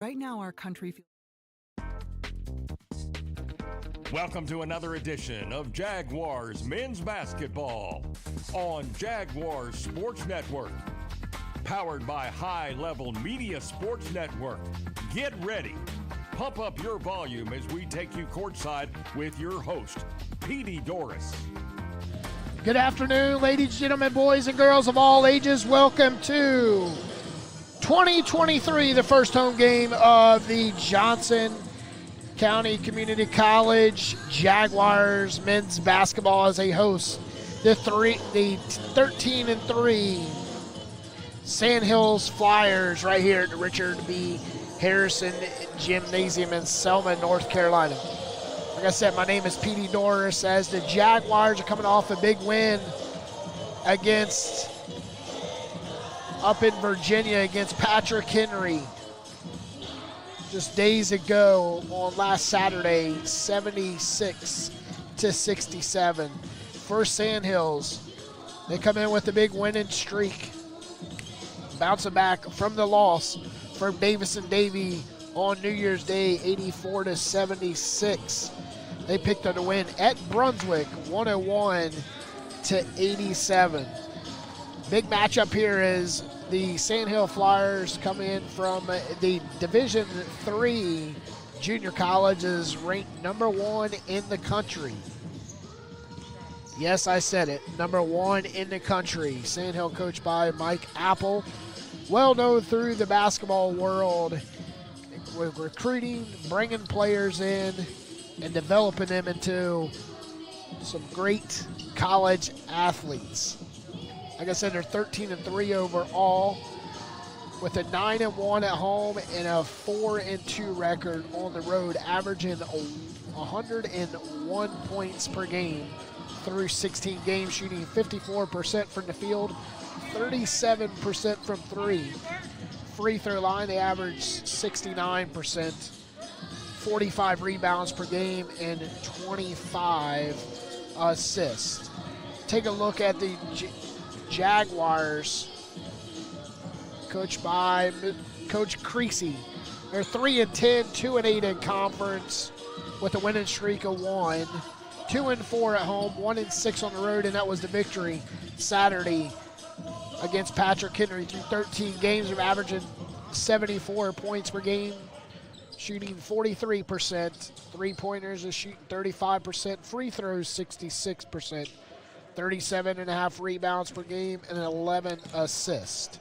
Right now, our country feels. Welcome to another edition of Jaguars Men's Basketball on Jaguars Sports Network. Powered by High Level Media Sports Network. Get ready. Pump up your volume as we take you courtside with your host, Petey Doris. Good afternoon, ladies, gentlemen, boys, and girls of all ages. Welcome to 2023, the first home game of the Johnston County Community College Jaguars men's basketball as they host the 13-3 Sandhills Flyers right here at the Richard B. Harrison Gymnasium in Selma, North Carolina. Like I said, my name is Petey Doris as the Jaguars are coming off a big win against up in Virginia against Patrick Henry just days ago on last Saturday, 76-67. For Sandhills, they come in with a big winning streak, bouncing back from the loss from Davis and Davie on New Year's Day, 84-76. They picked up the win at Brunswick, 101-87. Big matchup here is the Sandhill Flyers come in from the Division III junior colleges, ranked number 1 in the country. Yes, I said it, number 1 in the country. Sandhill coached by Mike Apple, well known through the basketball world with recruiting, bringing players in, and developing them into some great college athletes. Like I said, they're 13-3 overall with a 9-1 at home and a 4-2 record on the road, averaging 101 points per game through 16 games, shooting 54% from the field, 37% from three. Free throw line, they average 69%, 45 rebounds per game, and 25 assists. Take a look at the Jaguars, coached by Coach Creasy. They're 3-10, 2-8 in conference with a winning streak of 1. 2-4 at home, 1-6 on the road, and that was the victory Saturday against Patrick Henry through 13 games of averaging 74 points per game, shooting 43%, three-pointers are shooting 35%, free throws 66%, 37.5 rebounds per game, and 11 assists.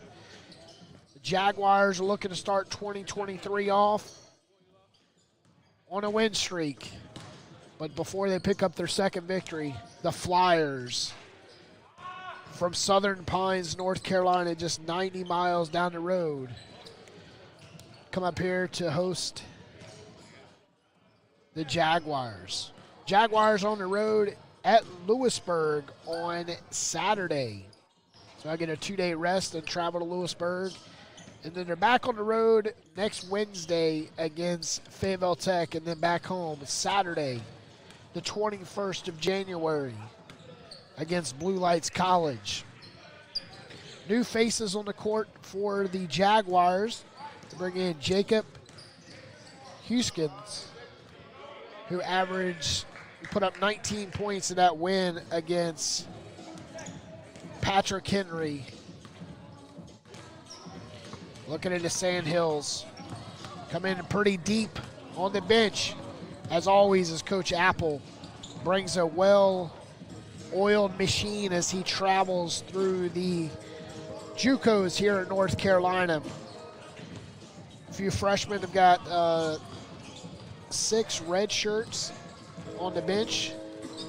The Jaguars are looking to start 2023 off on a win streak. But before they pick up their second victory, the Flyers from Southern Pines, North Carolina, just 90 miles down the road, come up here to host the Jaguars. Jaguars on the road at Lewisburg on Saturday. So I get a 2-day rest and travel to Lewisburg. And then they're back on the road next Wednesday against Fayetteville Tech, and then back home Saturday, the 21st of January, against Blue Lights College. New faces on the court for the Jaguars to bring in Jacob Huskins, who put up 19 points in that win against Patrick Henry. Looking at the Sandhills, come in pretty deep on the bench. As always, as Coach Apple brings a well-oiled machine as he travels through the JUCOs here in North Carolina. A few freshmen have got 6 red shirts on the bench,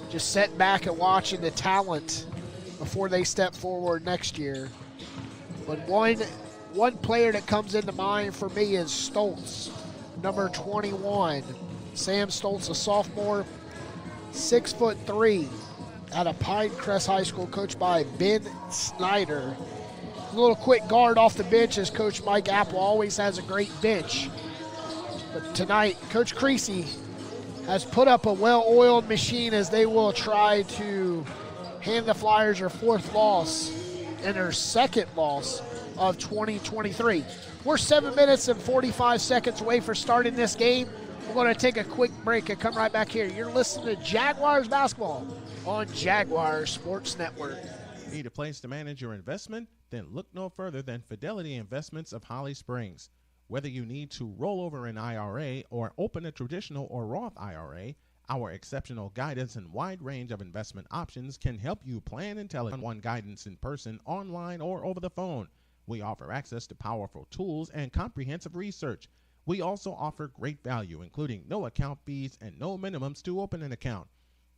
just sitting back and watching the talent before they step forward next year. But one player that comes into mind for me is Stoltz, number 21. Sam Stoltz, a sophomore, 6'3", out of Pinecrest High School, coached by Ben Snyder. A little quick guard off the bench, as Coach Mike Apple always has a great bench. But tonight, Coach Creasy has put up a well-oiled machine as they will try to hand the Flyers their 4th loss and their 2nd loss of 2023. We're 7 minutes and 45 seconds away from starting this game. We're going to take a quick break and come right back here. You're listening to Jaguars basketball on Jaguars Sports Network. Need a place to manage your investment? Then look no further than Fidelity Investments of Holly Springs. Whether you need to roll over an IRA or open a traditional or Roth IRA, our exceptional guidance and wide range of investment options can help you plan intelligent guidance in person, online, or over the phone. We offer access to powerful tools and comprehensive research. We also offer great value, including no account fees and no minimums to open an account.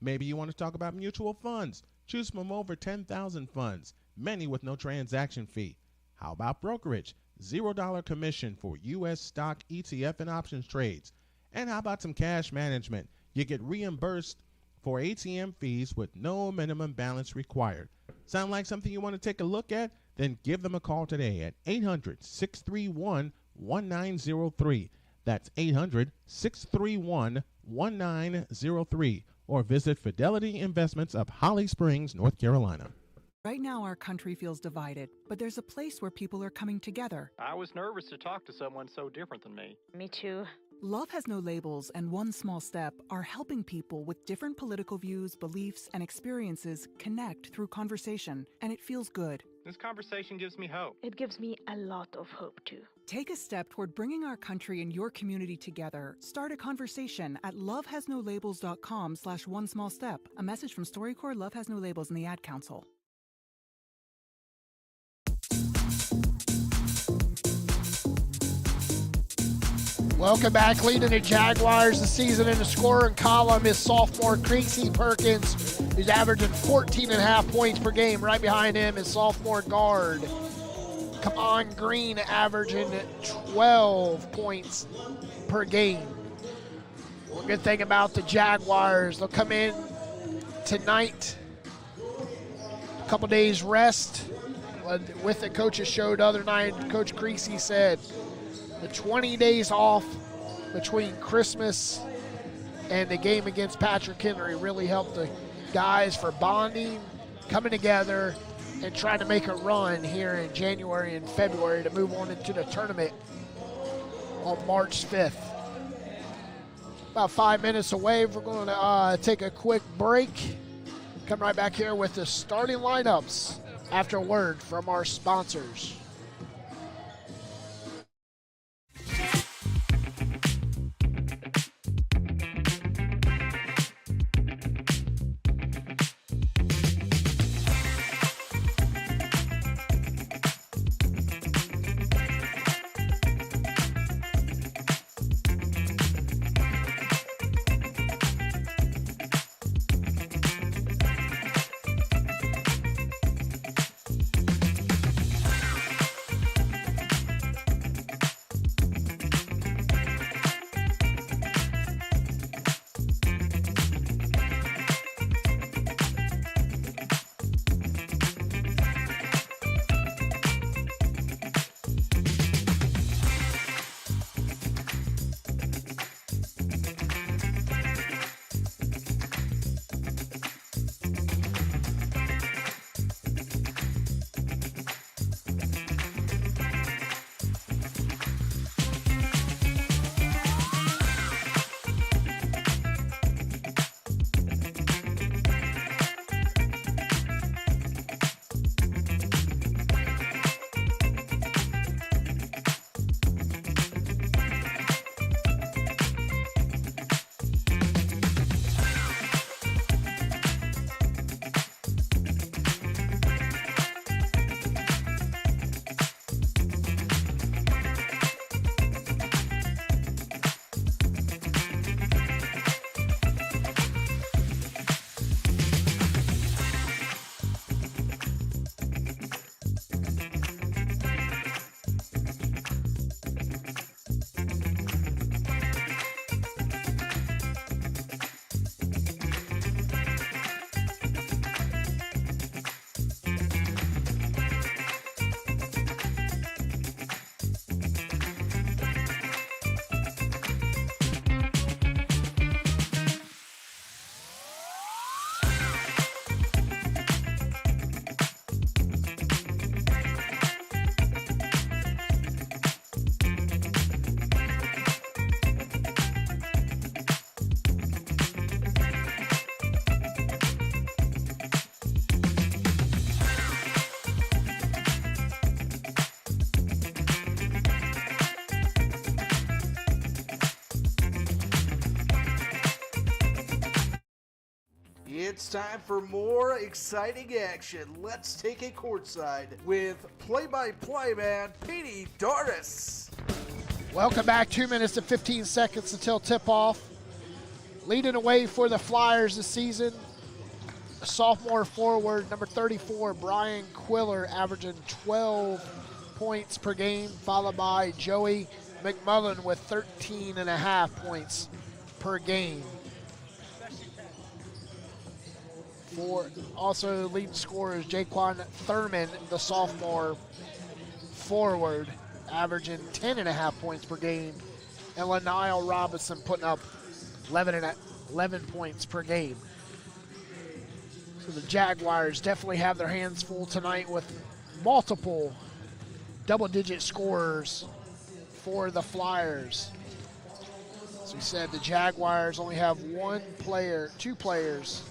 Maybe you want to talk about mutual funds. Choose from over 10,000 funds, many with no transaction fee. How about brokerage? $0 commission for U.S. stock, ETF, and options trades. And how about some cash management? You get reimbursed for ATM fees with no minimum balance required. Sound like something you want to take a look at? Then give them a call today at 800-631-1903. That's 800-631-1903. Or visit Fidelity Investments of Holly Springs, North Carolina. Right now, our country feels divided, but there's a place where people are coming together. I was nervous to talk to someone so different than me. Me too. Love Has No Labels and One Small Step are helping people with different political views, beliefs, and experiences connect through conversation, and it feels good. This conversation gives me hope. It gives me a lot of hope too. Take a step toward bringing our country and your community together. Start a conversation at lovehasnolabels.com/onesmallstep. A message from StoryCorps, Love Has No Labels, and the Ad Council. Welcome back. Leading the Jaguars this season in the scoring column is sophomore Creasy Perkins, who's averaging 14.5 points per game. Right behind him is sophomore guard Kamon Green, averaging 12 points per game. Well, good thing about the Jaguars, they'll come in tonight, a couple days rest. With the coaches show the other night, Coach Creasy said the 20 days off between Christmas and the game against Patrick Henry really helped the guys for bonding, coming together, and trying to make a run here in January and February to move on into the tournament on March 5th. About 5 minutes away, we're going to take a quick break. Come right back here with the starting lineups after a word from our sponsors. It's time for more exciting action. Let's take it courtside with play-by-play man Petey Dardis. Welcome back. 2 minutes and 15 seconds until tip-off. Leading away for the Flyers this season, sophomore forward, number 34, Brian Quiller, averaging 12 points per game, followed by Joey McMullen with 13.5 points per game. For also leading scorers, Jaquan Thurman, the sophomore forward, averaging 10.5 points per game, and Laniel Robinson putting up 11 points per game. So the Jaguars definitely have their hands full tonight with multiple double-digit scorers for the Flyers. As we said, the Jaguars only have two players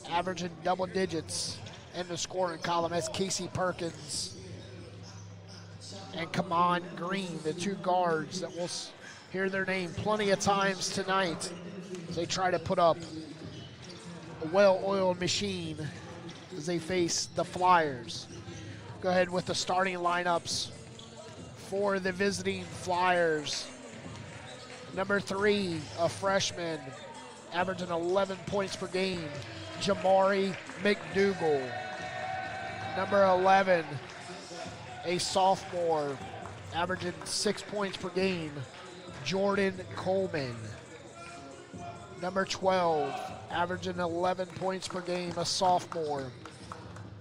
averaging double digits in the scoring column. That's Casey Perkins and Kamon Green, the two guards that will hear their name plenty of times tonight as they try to put up a well-oiled machine as they face the Flyers. Go ahead with the starting lineups for the visiting Flyers. Number 3, a freshman, averaging 11 points per game, Jamari McDougal. Number 11, a sophomore, averaging 6 points per game, Jordan Coleman. Number 12, averaging 11 points per game, a sophomore,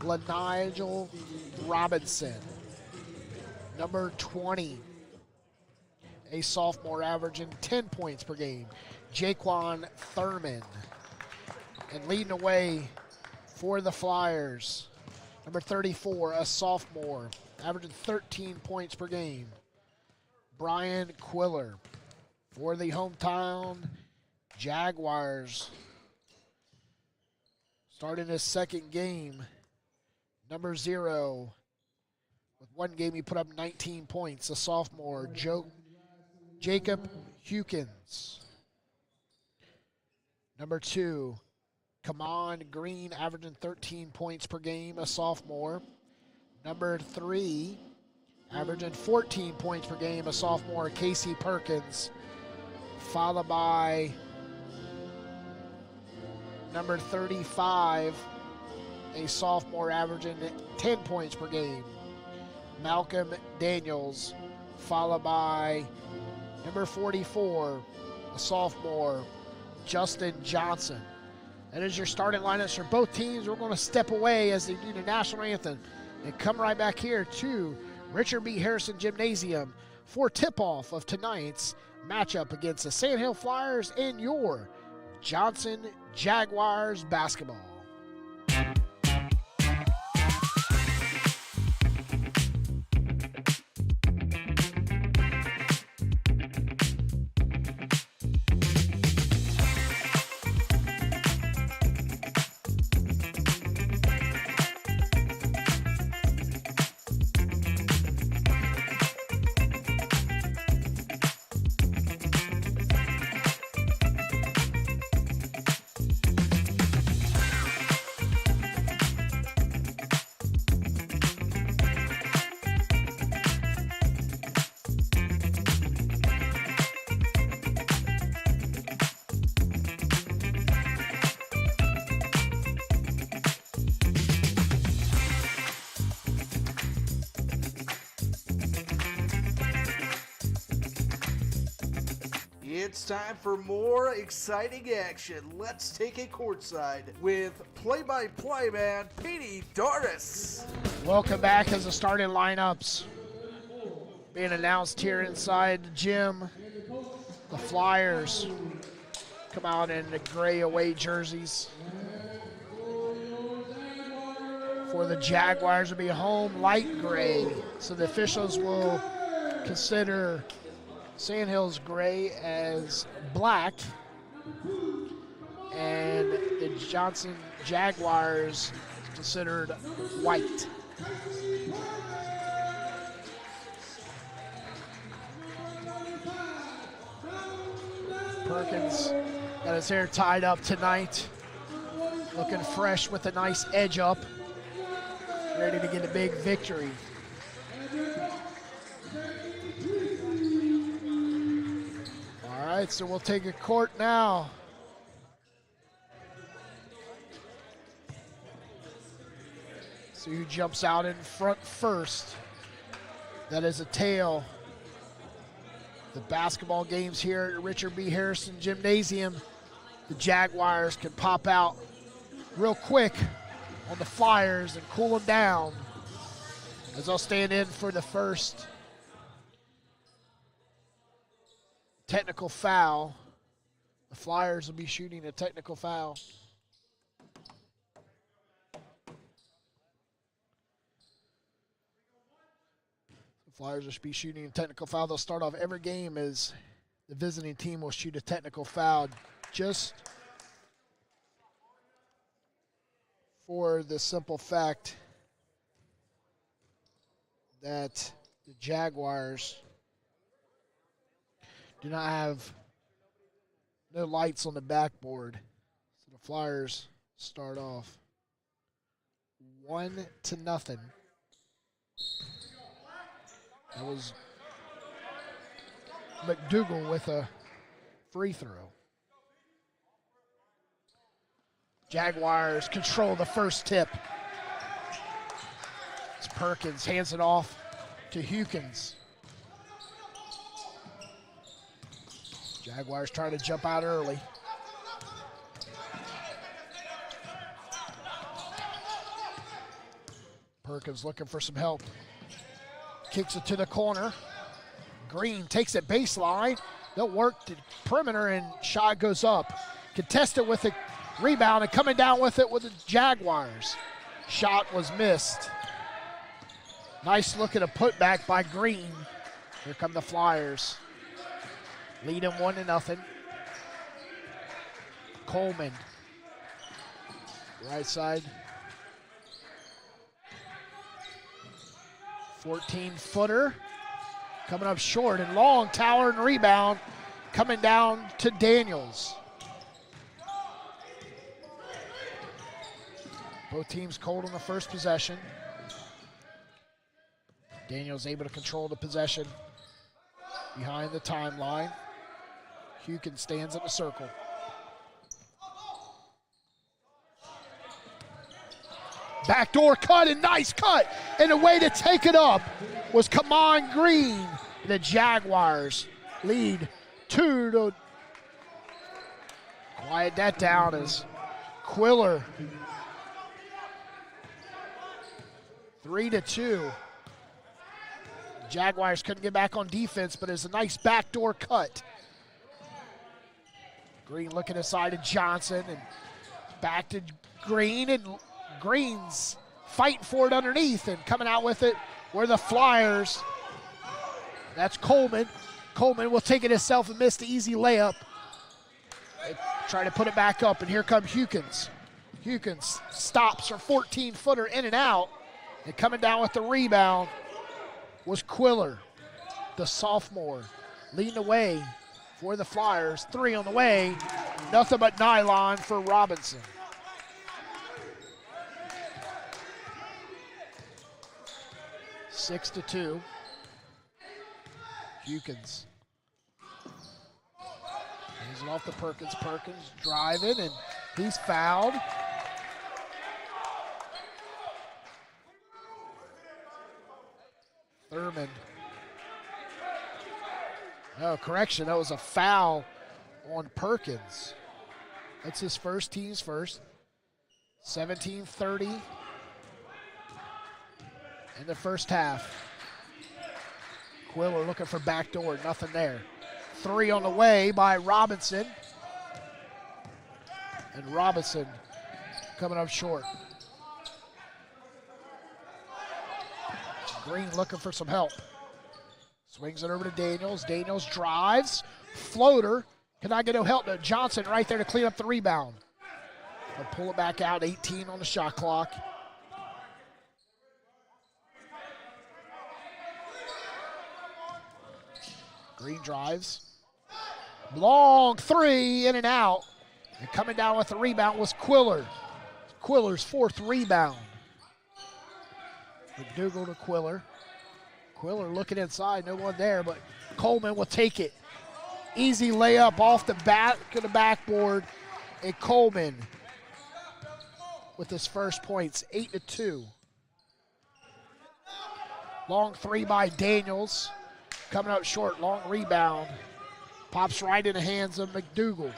Laniel Robinson. Number 20, a sophomore, averaging 10 points per game, Jaquan Thurman. And leading away for the Flyers, number 34, a sophomore, averaging 13 points per game, Brian Quiller. For the hometown Jaguars, starting his second game, number 0, with one game he put up 19 points, a sophomore, Jacob Hukins. Number 2, Kamon Green, averaging 13 points per game, a sophomore. Number 3, averaging 14 points per game, a sophomore, Casey Perkins, followed by number 35, a sophomore, averaging 10 points per game, Malcolm Daniels, followed by number 44, a sophomore, Justin Johnston. That is your starting lineups for both teams. We're going to step away as they do the national anthem and come right back here to Richard B. Harrison Gymnasium for tip-off of tonight's matchup against the Sandhills Flyers and your Johnston Jaguars basketball. It's time for more exciting action. Let's take it courtside with play-by-play man Petey Dardis. Welcome back as the starting lineups being announced here inside the gym. The Flyers come out in the gray away jerseys. For the Jaguars will be home light gray. So the officials will consider Sandhills gray as black, and the Johnston Jaguars considered white. Perkins got his hair tied up tonight. looking fresh with a nice edge up, ready to get a big victory. All right, so we'll take a court now. See who jumps out in front first. That is a tail. The basketball games here at Richard B. Harrison Gymnasium. The Jaguars can pop out real quick on the Flyers and cool them down, as I'll stand in for the first technical foul. The Flyers will be shooting a technical foul. The Flyers will be shooting a technical foul. They'll start off every game as the visiting team will shoot a technical foul, just for the simple fact that the Jaguars do not have no lights on the backboard. So the Flyers start off 1-0. That was McDougal with a free throw. Jaguars control the first tip. It's Perkins hands it off to Hukins. Jaguars trying to jump out early. Perkins looking for some help. Kicks it to the corner. Green takes it baseline. They'll work the perimeter and shot goes up. Contested with a rebound and coming down with it with the Jaguars. Shot was missed. Nice look at a putback by Green. Here come the Flyers. Lead them 1-0. Coleman. Right side. 14-footer. Coming up short and long. Tower and rebound. Coming down to Daniels. Both teams cold on the first possession. Daniels able to control the possession behind the timeline. Hukins stands in the circle. Backdoor cut and nice cut. And the way to take it up was Kamon Green. The Jaguars lead 2-0. Quiet that down as Quiller. 3-2. Jaguars couldn't get back on defense, but it's a nice backdoor cut. Green looking aside to Johnson and back to Green, and Green's fighting for it underneath and coming out with it were the Flyers. That's Coleman. Coleman will take it himself and miss the easy layup. They try to put it back up, and here comes Hukins. Hukins stops her 14-footer in and out, and coming down with the rebound was Quiller, the sophomore, leading the way for the Flyers. 3 on the way, nothing but nylon for Robinson. Six to 2. Hukins. Hands it off to Perkins. Perkins driving, and he's fouled. Thurman. No, correction, that was a foul on Perkins. That's his first, team's first. 17:30 in the first half. Quiller looking for backdoor, nothing there. 3 on the way by Robinson. And Robinson coming up short. Green looking for some help. Swings it over to Daniels. Daniels drives. Floater. Cannot get no help. No, Johnson right there to clean up the rebound. They'll pull it back out. 18 on the shot clock. Green drives. Long 3 in and out. And coming down with the rebound was Quiller. Quiller's 4th rebound. McDougal to Quiller. Quiller looking inside, no one there, but Coleman will take it. Easy layup off the back of the backboard, and Coleman with his first points, 8-2. Long 3 by Daniels. Coming up short, long rebound. Pops right in the hands of McDougal.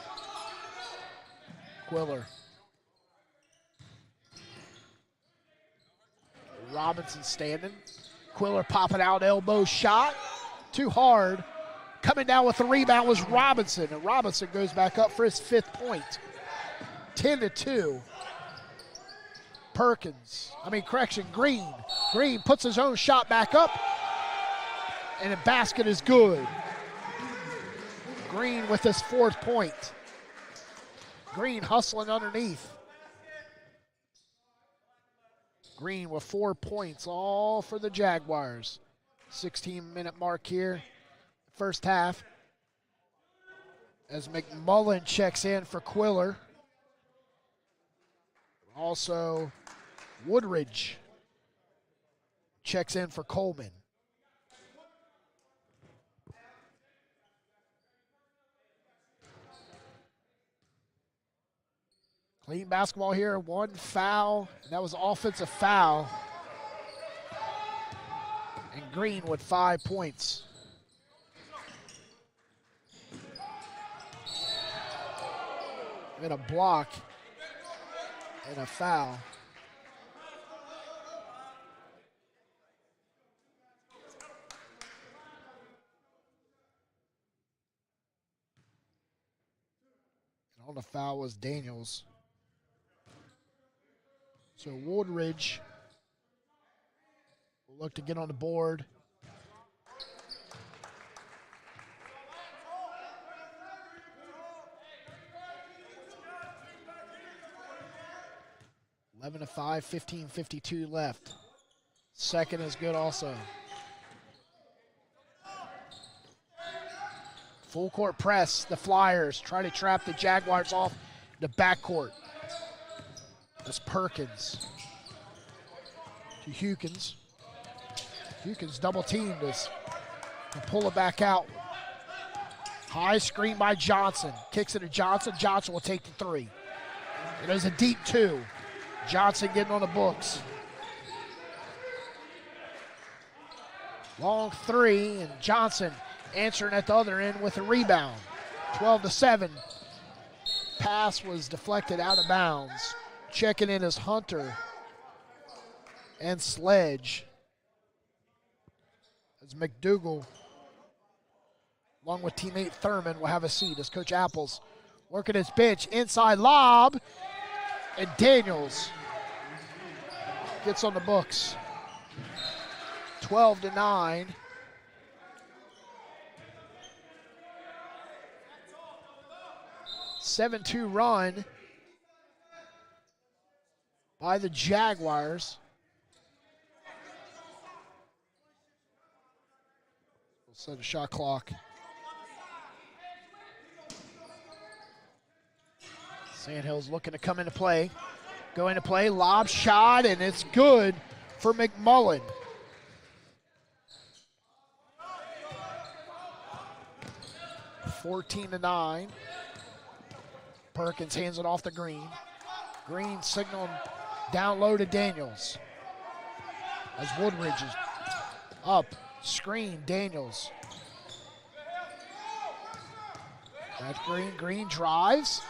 Quiller. Robinson standing. Quiller popping out, elbow shot. Too hard. Coming down with the rebound was Robinson, and Robinson goes back up for his 5th point. 10-2. Green. Green puts his own shot back up, and the basket is good. Green with his 4th point. Green hustling underneath. Green with 4 points, all for the Jaguars. 16-minute mark here, first half. As McMullen checks in for Quiller. Also, Woodridge checks in for Coleman. Clean basketball here, 1 foul. That was an offensive foul. And Green with 5 points. And a block and a foul. And on the foul was Daniels. So Woodridge will look to get on the board. $11-5, 15:52 left. Second is good also. Full court press, the Flyers try to trap the Jaguars off the backcourt. That's Perkins to Hukins. Hukins double teamed us to pull it back out. High screen by Johnson. Kicks it to Johnson. Johnson will take the 3. It is a deep 2. Johnson getting on the books. Long 3, and Johnson answering at the other end with a rebound. 12-7. Pass was deflected out of bounds. Checking in as Hunter and Sledge. As McDougal, along with teammate Thurman, will have a seat as Coach Apples working his bench. Inside lob, and Daniels gets on the books. 12-9. (7-2) run by the Jaguars. We'll set a shot clock. Sandhills looking to come into play. Go into play, lob shot, and it's good for McMullen. (14-9). Perkins hands it off to Green. Green signaling down low to Daniels. As Woodridge is up, screen, Daniels. That's Green. Green drives.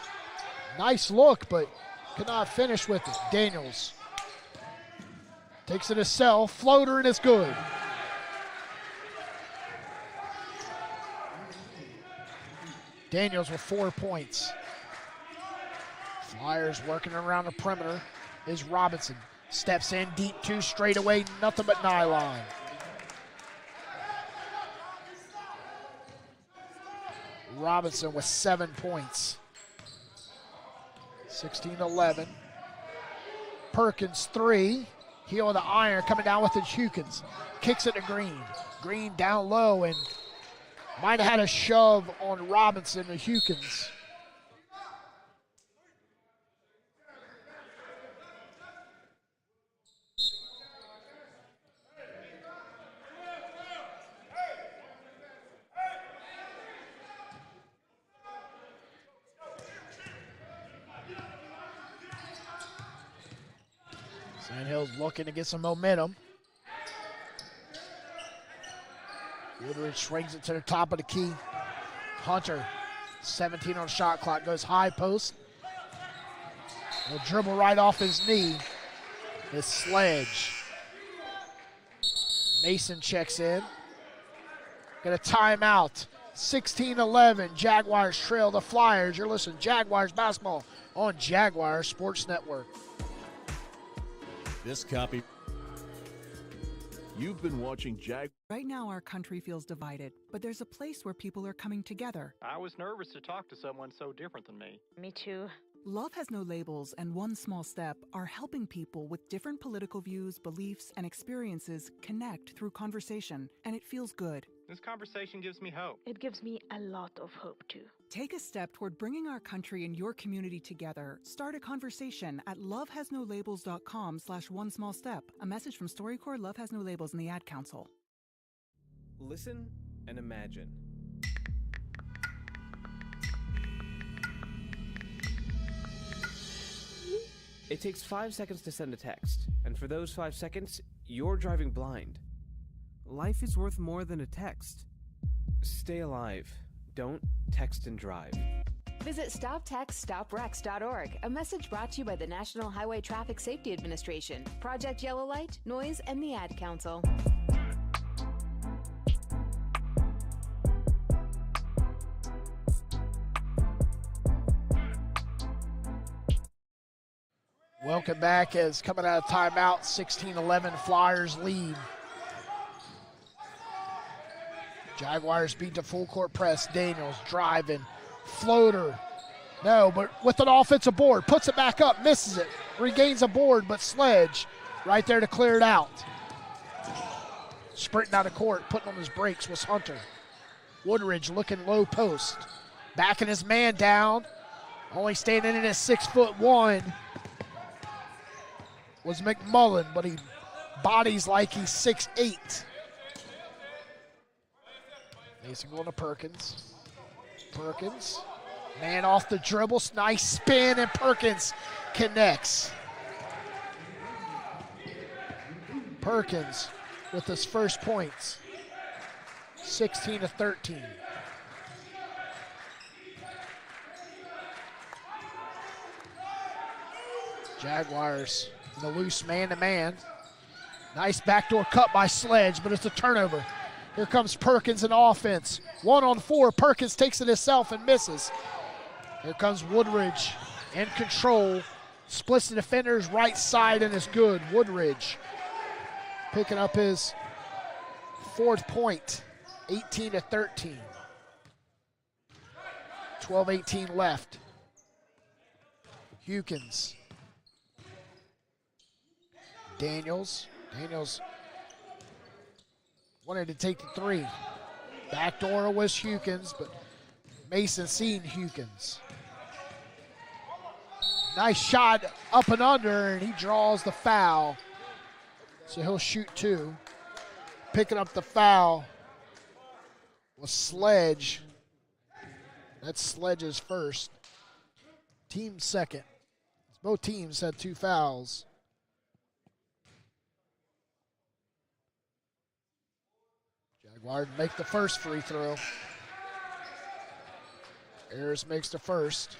Nice look, but could not finish with it. Daniels takes it to Sell. Floater, and it's good. Daniels with 4 points. Flyers working around the perimeter is Robinson. Steps in deep 2 straight away, nothing but nylon. Robinson with 7 points. 16-11. Perkins 3. Heel of the iron coming down with the Hukins. Kicks it to Green. Green down low and might have had a shove on Robinson to Hukins. Sandhills looking to get some momentum. Woodridge swings it to the top of the key. Hunter, 17 on shot clock, goes high post. He'll dribble right off his knee. His Sledge. Mason checks in. Got a timeout. 16-11. Jaguars trail the Flyers. You're listening to Jaguars basketball on Jaguars Sports Network. This copy. You've been watching Right now, our country feels divided, but there's a place where people are coming together. I was nervous to talk to someone so different than me. Me too. Love Has No Labels and One Small Step are helping people with different political views, beliefs, and experiences connect through conversation, and it feels good. This conversation gives me hope. It gives me a lot of hope too. Take a step toward bringing our country and your community together. Start a conversation at lovehasnolabels.com/one small step. A message from StoryCorps, Love Has No Labels, and the Ad Council. Listen and imagine. It takes 5 seconds to send a text, and for those 5 seconds, you're driving blind. Life is worth more than a text. Stay alive. Don't text and drive. Visit StopTextStopWrecks.org. A message brought to you by the National Highway Traffic Safety Administration, Project Yellow Light, Noise, and the Ad Council. Welcome back as coming out of timeout, 16-11 Flyers lead. Jaguars beat the full court press. Daniels driving, floater. No, but with an offensive board, puts it back up, misses it, regains a board, but Sledge right there to clear it out. Sprinting out of court, putting on his brakes was Hunter. Woodridge looking low post, backing his man down, only standing in at 6'1" was McMullen, but he bodies like he's 6'8". Mason going to Perkins. Perkins, man off the dribble, nice spin, and Perkins connects. Perkins with his first points, 16-13. Jaguars in the loose man-to-man. Nice backdoor cut by Sledge, but it's a turnover. Here comes Perkins in offense. 1-on-4, Perkins takes it himself and misses. Here comes Woodridge in control. Splits the defender's right side and is good. Woodridge picking up his 4th point, 18-13. 12:18 left. Hukins. Daniels wanted to take the 3. Backdoor was Hukins, but Mason seen Hukins. Nice shot up and under, and he draws the foul. So he'll shoot 2. Picking up the foul was Sledge. That's Sledge's first. Team second. Both teams had 2 fouls. Jaguars make the first free throw. Ayers makes the first.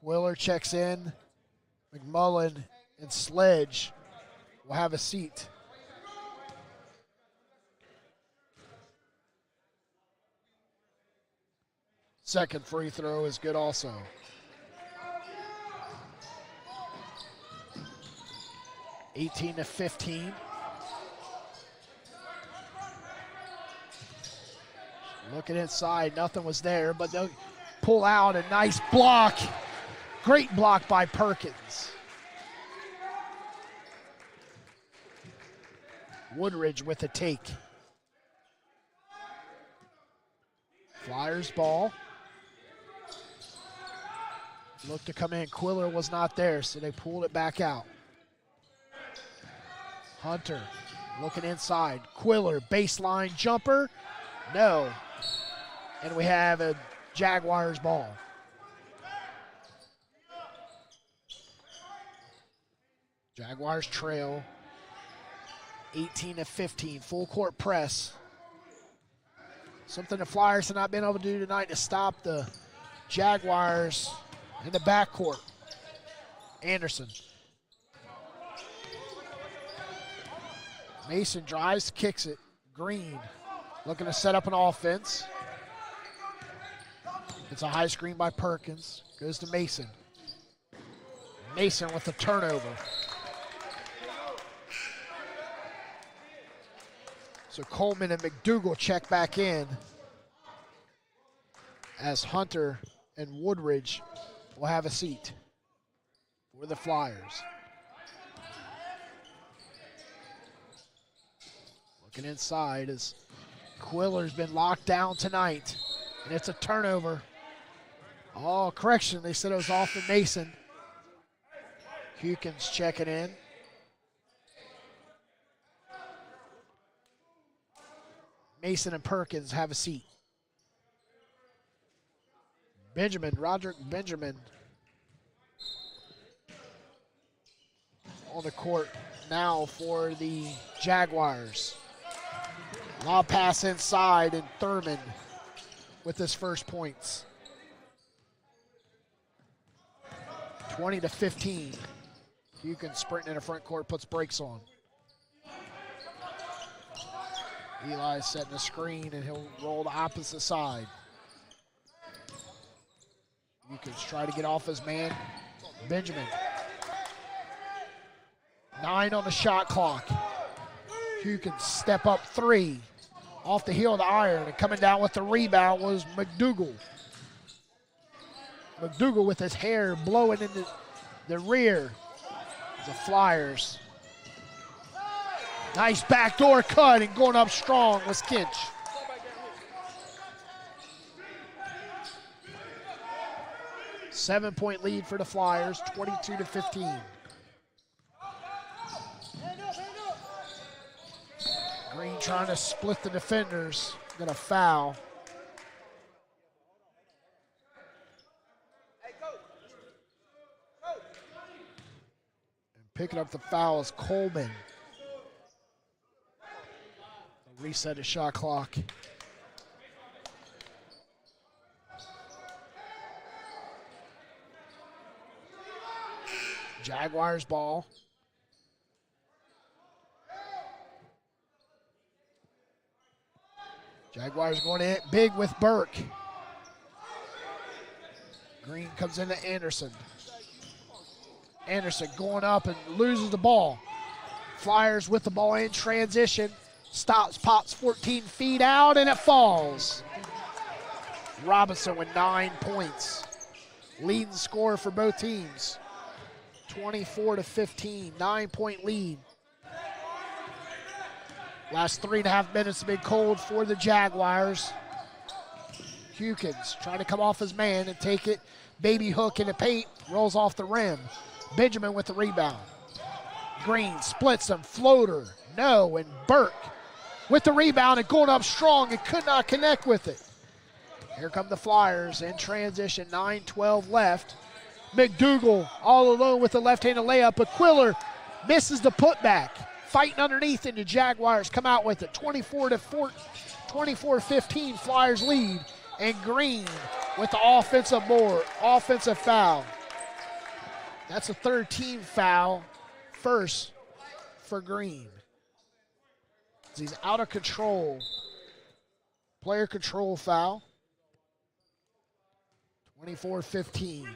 Willer checks in. McMullen and Sledge will have a seat. Second free throw is good also. (18-15). Looking inside, nothing was there, but they'll pull out a nice block. Great block by Perkins. Woodridge with a take. Flyers ball. Looked to come in. Quiller was not there, so they pulled it back out. Hunter looking inside. Quiller, baseline jumper. No. And we have a Jaguars ball. Jaguars trail 18-15, full court press. Something the Flyers have not been able to do tonight to stop the Jaguars in the backcourt. Anderson. Mason drives, kicks it. Green looking to set up an offense. It's a high screen by Perkins. Goes to Mason. Mason with the turnover. So Coleman and McDougal check back in as Hunter and Woodridge will have a seat for the Flyers. Looking inside as Quiller's been locked down tonight, and it's a turnover. Oh, correction, they said it was off of Mason. Hukins checking in. Mason and Perkins have a seat. Roderick Benjamin on the court now for the Jaguars. Lob pass inside, and Thurman with his first points. 20-15. Hukins sprinting in the front court, puts brakes on. Eli's setting a screen, and he'll roll the opposite side. Hukins try to get off his man. Benjamin. 9 on the shot clock. Hukins step up 3. Off the heel of the iron, and coming down with the rebound was McDougal. McDougal with his hair blowing in the rear. The Flyers. Nice backdoor cut, and going up strong was Kinch. Seven-point lead for the Flyers, 22-15. Green trying to split the defenders. Gonna foul. And picking up the foul is Coleman. Reset the shot clock. Jaguars ball. Jaguars going in big with Burke. Green comes into Anderson. Anderson going up and loses the ball. Flyers with the ball in transition. Stops, pops 14 feet out, and it falls. Robinson with 9 points. Leading scorer for both teams. 24-15, 9-point lead. Last 3.5 minutes have been cold for the Jaguars. Hukins trying to come off his man and take it. Baby hook in the paint, rolls off the rim. Benjamin with the rebound. Green splits him, floater, no, and Burke with the rebound and going up strong and could not connect with it. Here come the Flyers in transition, 9:12 left. McDougal all alone with the left-handed layup, but Quiller misses the putback. Fighting underneath, and the Jaguars come out with it. 24-15 Flyers lead, and Green with the offensive foul. That's a third team foul, first for Green. He's out of control. Player control foul. 24-15.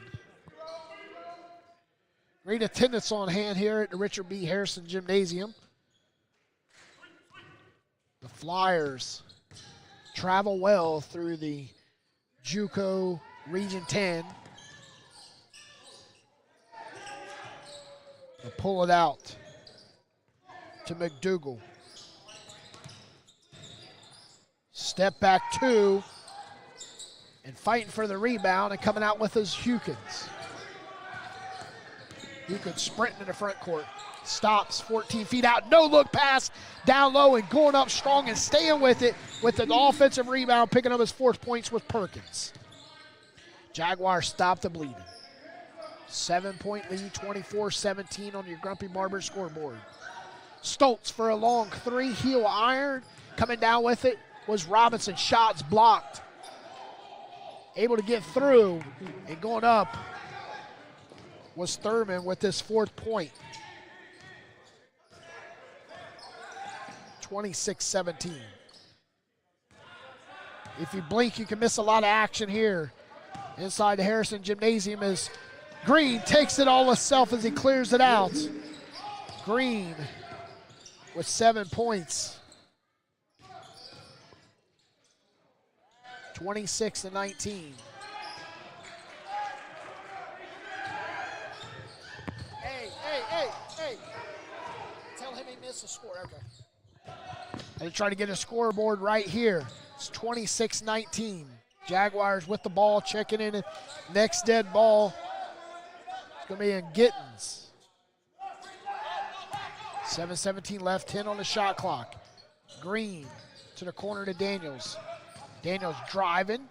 Great attendance on hand here at the Richard B. Harrison Gymnasium. The Flyers travel well through the JUCO Region 10. They pull it out to McDougal. Step back 2, and fighting for the rebound and coming out with his Hukins. Hukins sprinting in the front court. Stops 14 feet out. No look pass down low and going up strong and staying with it with an offensive rebound. Picking up his 4th points with Perkins. Jaguars stop the bleeding. 7-point lead, 24-17 on your Grumpy Barber scoreboard. Stoltz for a long three, heel iron. Coming down with it was Robinson. Shots blocked. Able to get through, and going up was Thurman with his 4th point. 26-17. If you blink, you can miss a lot of action here. Inside the Harrison Gymnasium as Green takes it all himself as he clears it out. Green with 7 points. 26-19. Hey. Tell him he missed a score. Okay. And try to get a scoreboard right here. It's 26-19. Jaguars with the ball, checking in. Next dead ball. It's going to be in Gittins. 7:17 left, 10 on the shot clock. Green to the corner to Daniels. Daniels driving.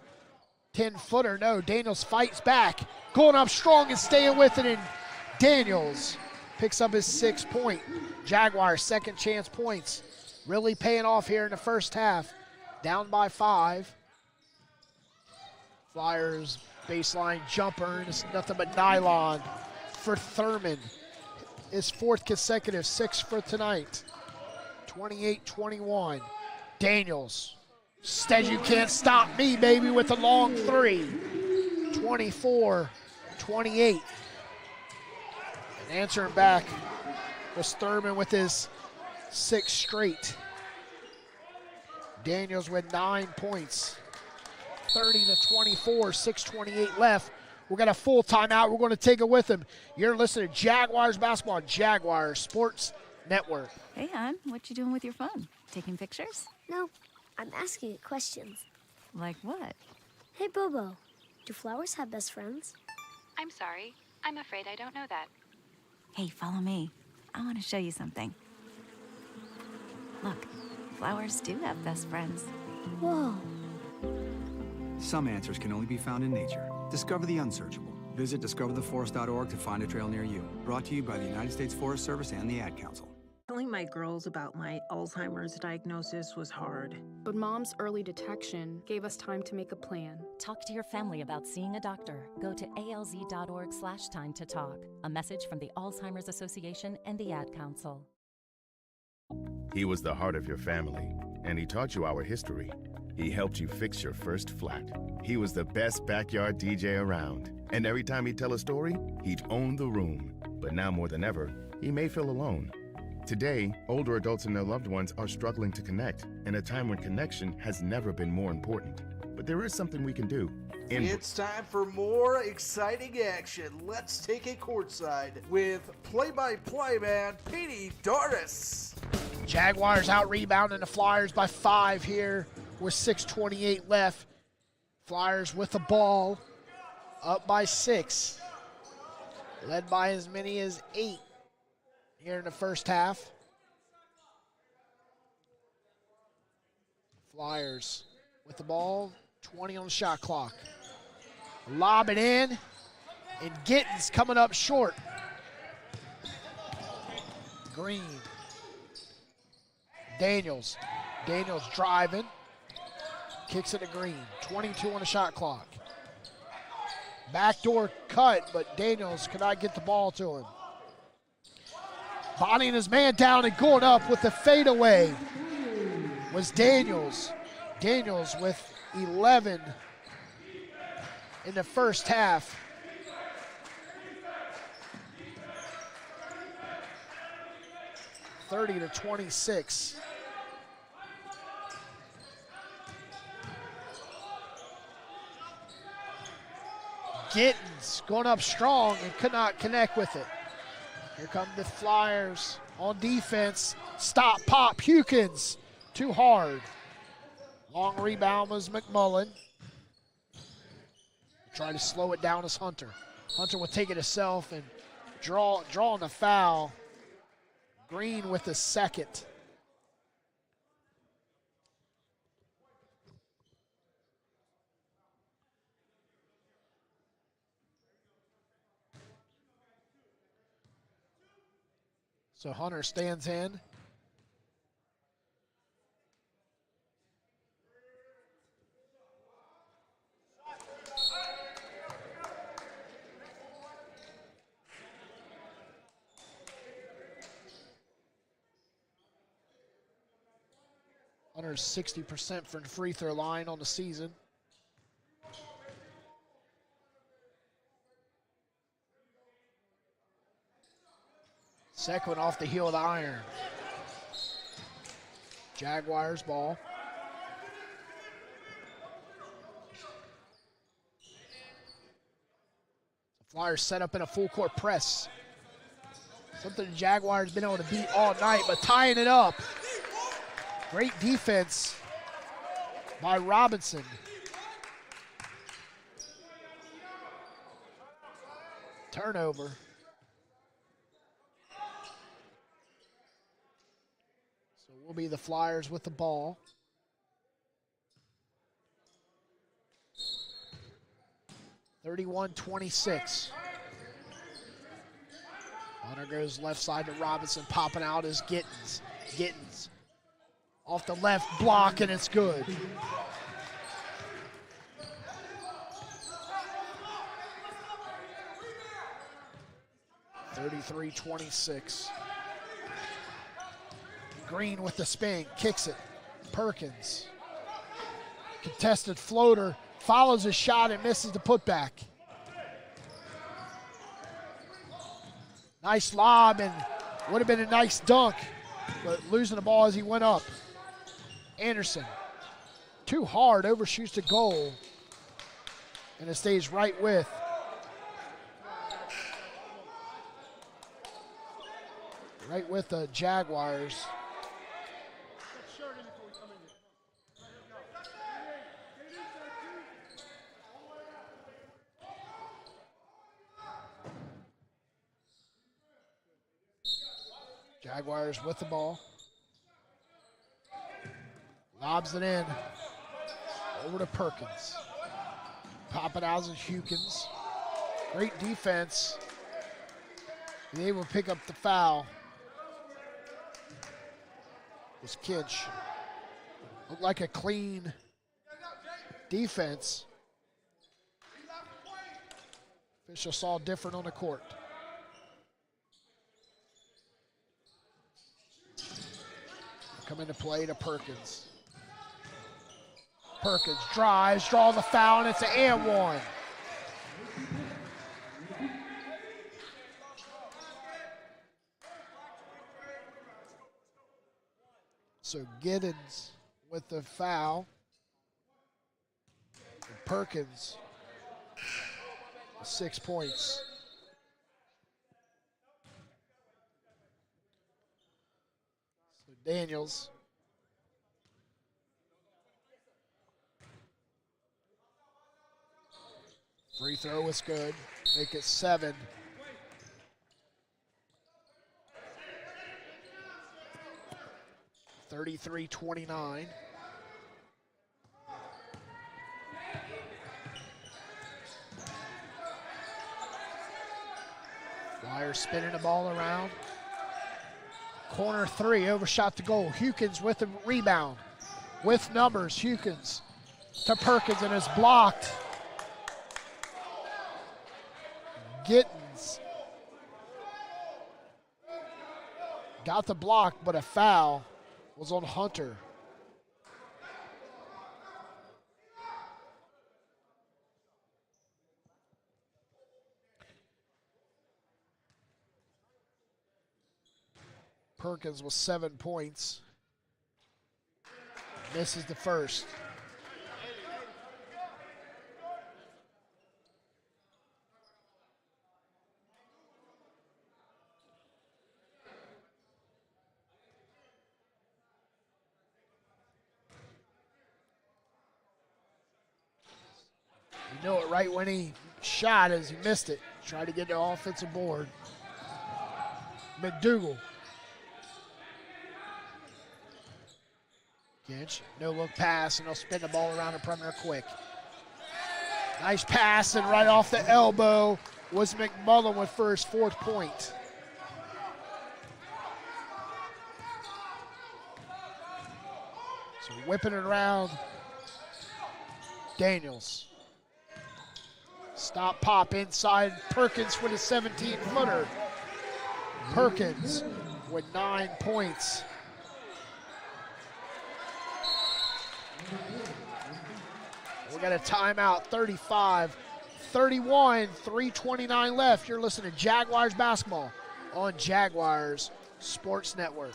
10-footer, no. Daniels fights back. Going up strong and staying with it, and Daniels picks up his 6th point. Jaguars second chance points. Really paying off here in the first half. Down by 5. Flyers baseline jumper, and it's nothing but nylon for Thurman. His 4th consecutive, 6 for tonight. 28-21. Daniels. Says you can't stop me, baby, with a long three. 24-28. And answering back was Thurman with his 6th straight. Daniels with 9 points. 30-24, 6:28 left. We're got a full timeout. We're going to take it with him. You're listening to Jaguars basketball on Jaguars Sports Network. Hey, hon, what you doing with your phone? Taking pictures? No, I'm asking it questions. Like what? Hey, Bobo, do flowers have best friends? I'm sorry. I'm afraid I don't know that. Hey, follow me. I want to show you something. Look, flowers do have best friends. Whoa. Some answers can only be found in nature. Discover the unsearchable. Visit discovertheforest.org to find a trail near you. Brought to you by the United States Forest Service and the Ad Council. Telling my girls about my Alzheimer's diagnosis was hard. But Mom's early detection gave us time to make a plan. Talk to your family about seeing a doctor. Go to alz.org/time to talk. A message from the Alzheimer's Association and the Ad Council. He was the heart of your family, and he taught you our history. He helped you fix your first flat. He was the best backyard DJ around. And every time he'd tell a story, he'd own the room. But now more than ever, he may feel alone. Today, older adults and their loved ones are struggling to connect in a time when connection has never been more important. But there is something we can do. It's time for more exciting action. Let's take it courtside with play-by-play man Petey Doris. Jaguars out rebounding the Flyers by 5 here with 6:28 left. Flyers with the ball, up by 6. Led by as many as 8 here in the first half. Flyers with the ball, 20 on the shot clock. Lob it in, and Gittins coming up short. Green. Daniels driving. Kicks it to Green. 22 on the shot clock. Backdoor cut, but Daniels could not get the ball to him. Bodying his man down and going up with the fadeaway was Daniels. Daniels with 11 in the first half. (30-26). Gittins going up strong and could not connect with it. Here come the Flyers on defense. Stop, pop, Hukins. Too hard. Long rebound was McMullen. Try to slow it down as Hunter. Hunter will take it himself and drawing the foul. Green with the second. So Hunter stands in. Hunter's 60% from the free throw line on the season. Second off the heel of the iron. Jaguars ball. The Flyers set up in a full court press. Something the Jaguars been able to beat all night, but tying it up. Great defense by Robinson. Turnover. So will be the Flyers with the ball. (31-26). Hunter goes left side to Robinson, popping out is Gittins. Gittins off the left block, and it's good. (33-26). Green with the spin, kicks it. Perkins. Contested floater, follows his shot and misses the putback. Nice lob, and would have been a nice dunk, but losing the ball as he went up. Anderson, too hard, overshoots the goal, and it stays right with. Right with the Jaguars. Jaguars with the ball. Lobs it in. Over to Perkins. Pop it out to Hukins. Great defense. Being able to pick up the foul. Was Kinch. Looked like a clean defense. Official saw different on the court. Come into play to Perkins. Perkins drives, draws the foul, and it's an and one. So Giddens with the foul. And Perkins, 6 points. So Daniels. Free throw was good. Make it 7. (33-29). Flyers spinning the ball around. Corner 3, overshot the goal. Hukins with the rebound. With numbers, Hukins to Perkins, and is blocked. Gittins got the block, but a foul was on Hunter. Perkins with 7 points. Misses the first. You know it right when he shot as he missed it. Tried to get the offensive board. McDougal. Ginch, no look pass, and they'll spin the ball around the perimeter quick. Nice pass, and right off the elbow was McMullen with for his 4th point. So whipping it around. Daniels. Stop, pop inside. Perkins with a 17-footer. Perkins with 9 points. We got a timeout, 35-31, 3:29 left. You're listening to Jaguars basketball on Jaguars Sports Network.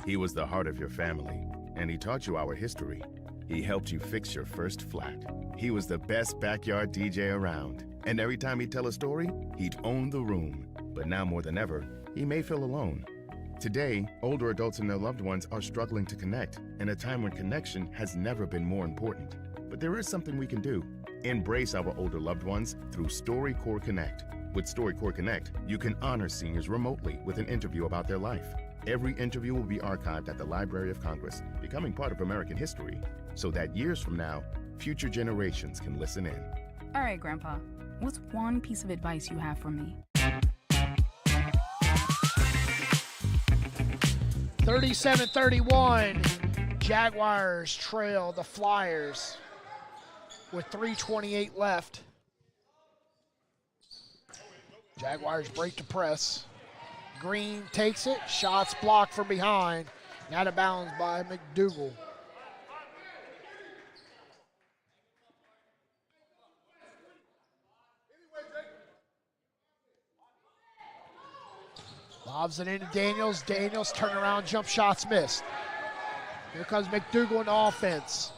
He was the heart of your family, and he taught you our history. He helped you fix your first flat. He was the best backyard DJ around, and every time he'd tell a story, he'd own the room. But now more than ever, he may feel alone. Today, older adults and their loved ones are struggling to connect, in a time when connection has never been more important. But there is something we can do. Embrace our older loved ones through StoryCorps Connect. With StoryCorps Connect, you can honor seniors remotely with an interview about their life. Every interview will be archived at the Library of Congress, becoming part of American history, so that years from now, future generations can listen in. All right, Grandpa, what's one piece of advice you have for me? 37-31, Jaguars trail the Flyers with 3:28 left. Jaguars break to press. Green takes it, shots blocked from behind, and out of bounds by McDougal. Lobs it into Daniels. Daniels turnaround jump shots missed. Here comes McDougal in the offense.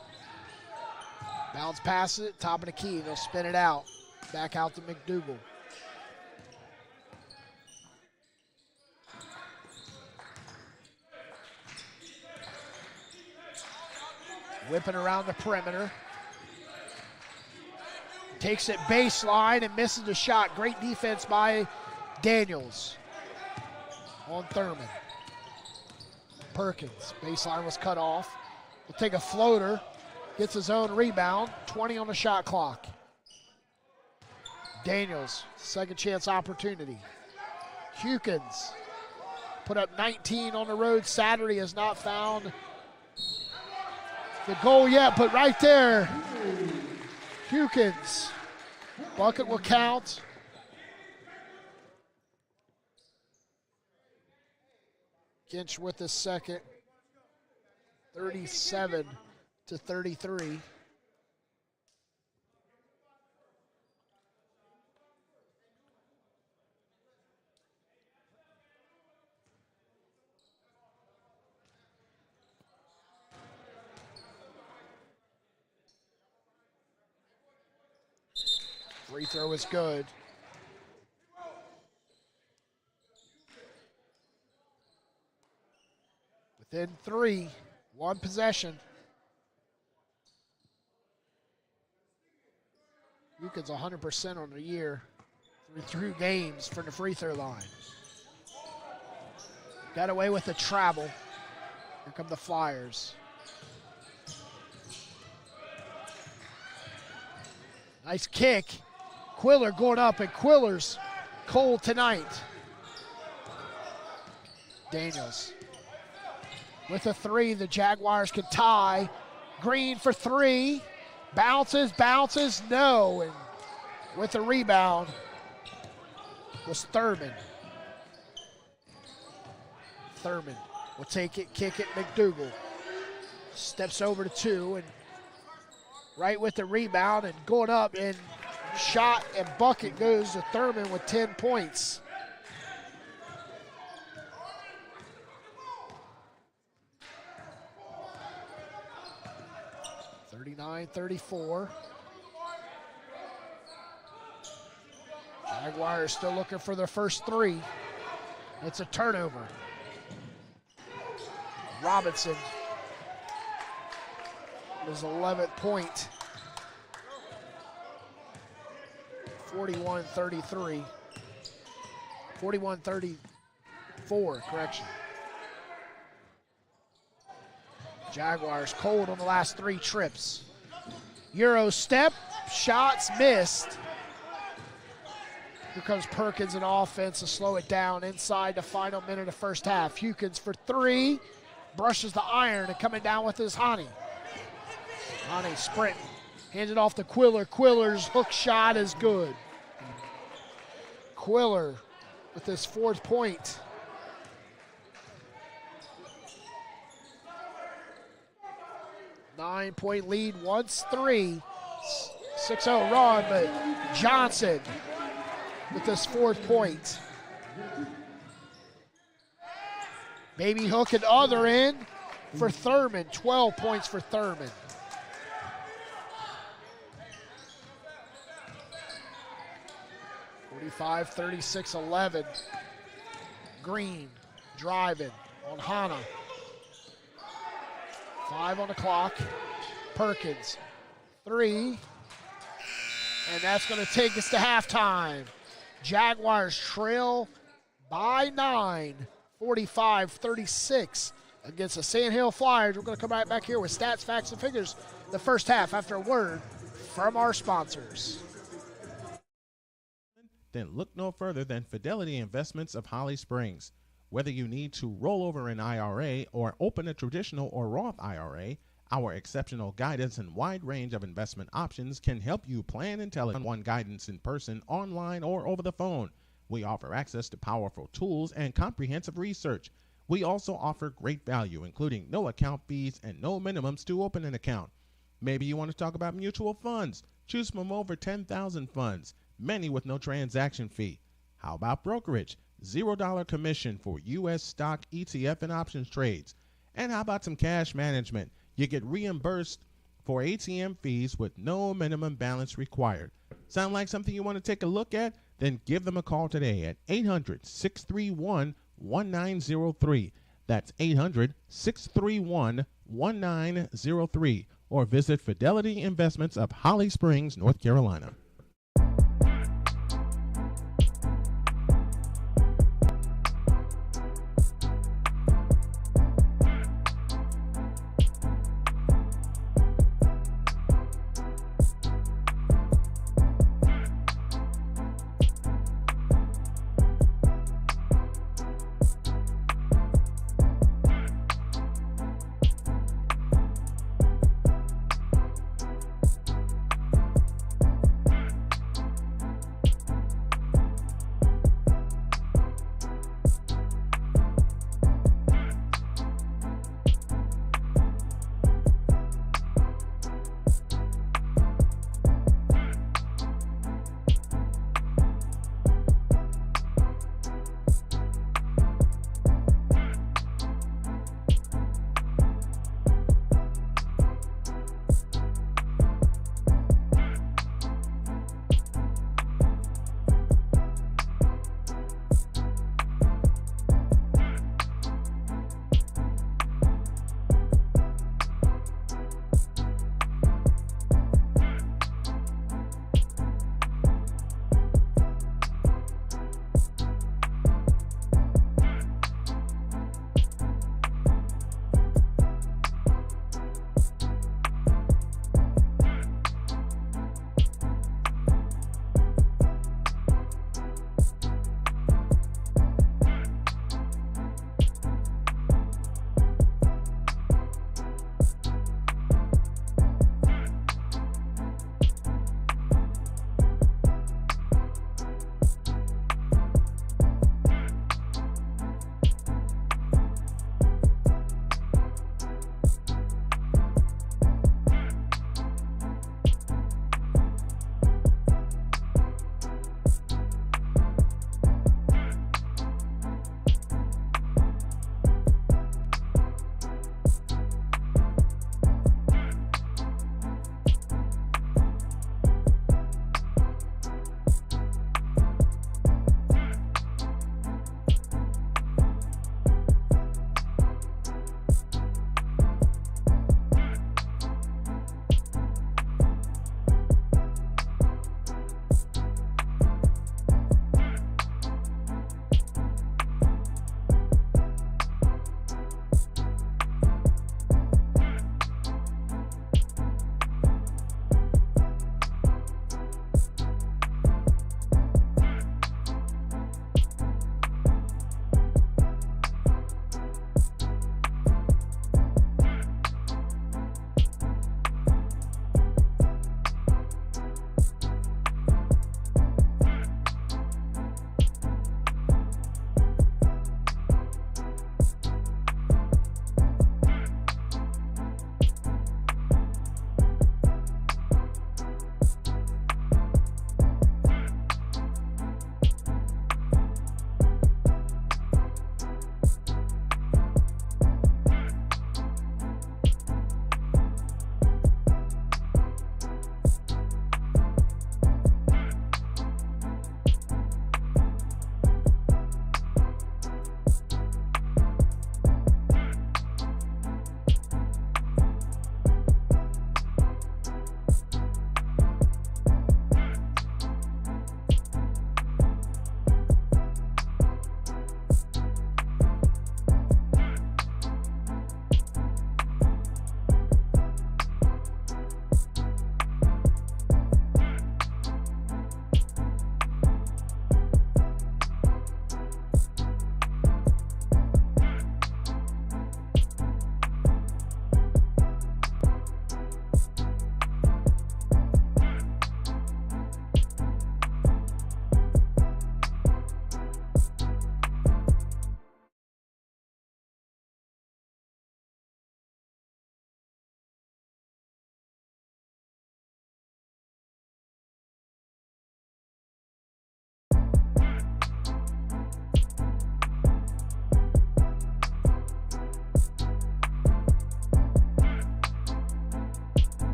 Bounce past it, top of the key. They'll spin it out. Back out to McDougal. Whipping around the perimeter. Takes it baseline and misses the shot. Great defense by Daniels on Thurman. Perkins, baseline was cut off. Will take a floater, gets his own rebound, 20 on the shot clock. Daniels, second chance opportunity. Hukins put up 19 on the road Saturday, has not found the goal yet, but right there, Hukins. Bucket will count. Ginch with the second, 37-33. Free throw is good. Within 3, 1 possession. Hukins 100% on the year through games from the free throw line. Got away with the travel. Here come the Flyers. Nice kick. Quiller going up, and Quiller's cold tonight. Daniels with a 3, the Jaguars can tie. Green for 3. Bounces, no. And with a rebound was Thurman. Thurman will take it, kick it, McDougal. Steps over to 2, and right with the rebound and going up, and shot and bucket goes to Thurman with 10 points. (39-34). Jaguars still looking for their first 3. It's a turnover. Robinson, his 11th point. 41-33. 41-34, correction. Jaguars cold on the last 3 trips. Euro step, shots missed. Here comes Perkins in offense to slow it down inside the final minute of first half. Hukins for 3, brushes the iron and coming down with his honey. Hane sprint. Hands it off to Quiller. Quiller's hook shot is good. Quiller with his 4th point. Nine-point lead, once 3. 6-0 run, but Johnson with his 4th point. Baby hook at other end for Thurman. 12 points for Thurman. (45, 36, 11). Green driving on Hana. 5 on the clock. Perkins, 3. And that's going to take us to halftime. Jaguars trail by 9, 45-36 against the Sandhills Flyers. We're going to come right back here with stats, facts, and figures the first half after a word from our sponsors. Then look no further than Fidelity Investments of Holly Springs. Whether you need to roll over an IRA or open a traditional or Roth IRA, our exceptional guidance and wide range of investment options can help you plan intelligent guidance in person, online, or over the phone. We offer access to powerful tools and comprehensive research. We also offer great value, including no account fees and no minimums to open an account. Maybe you want to talk about mutual funds. Choose from over 10,000 funds, many with no transaction fee. How about brokerage? $0 commission for U.S. stock, ETF, and options trades. And how about some cash management? You get reimbursed for ATM fees with no minimum balance required. Sound like something you want to take a look at? Then give them a call today at 800-631-1903. That's 800-631-1903. Or visit Fidelity Investments of Holly Springs, North Carolina.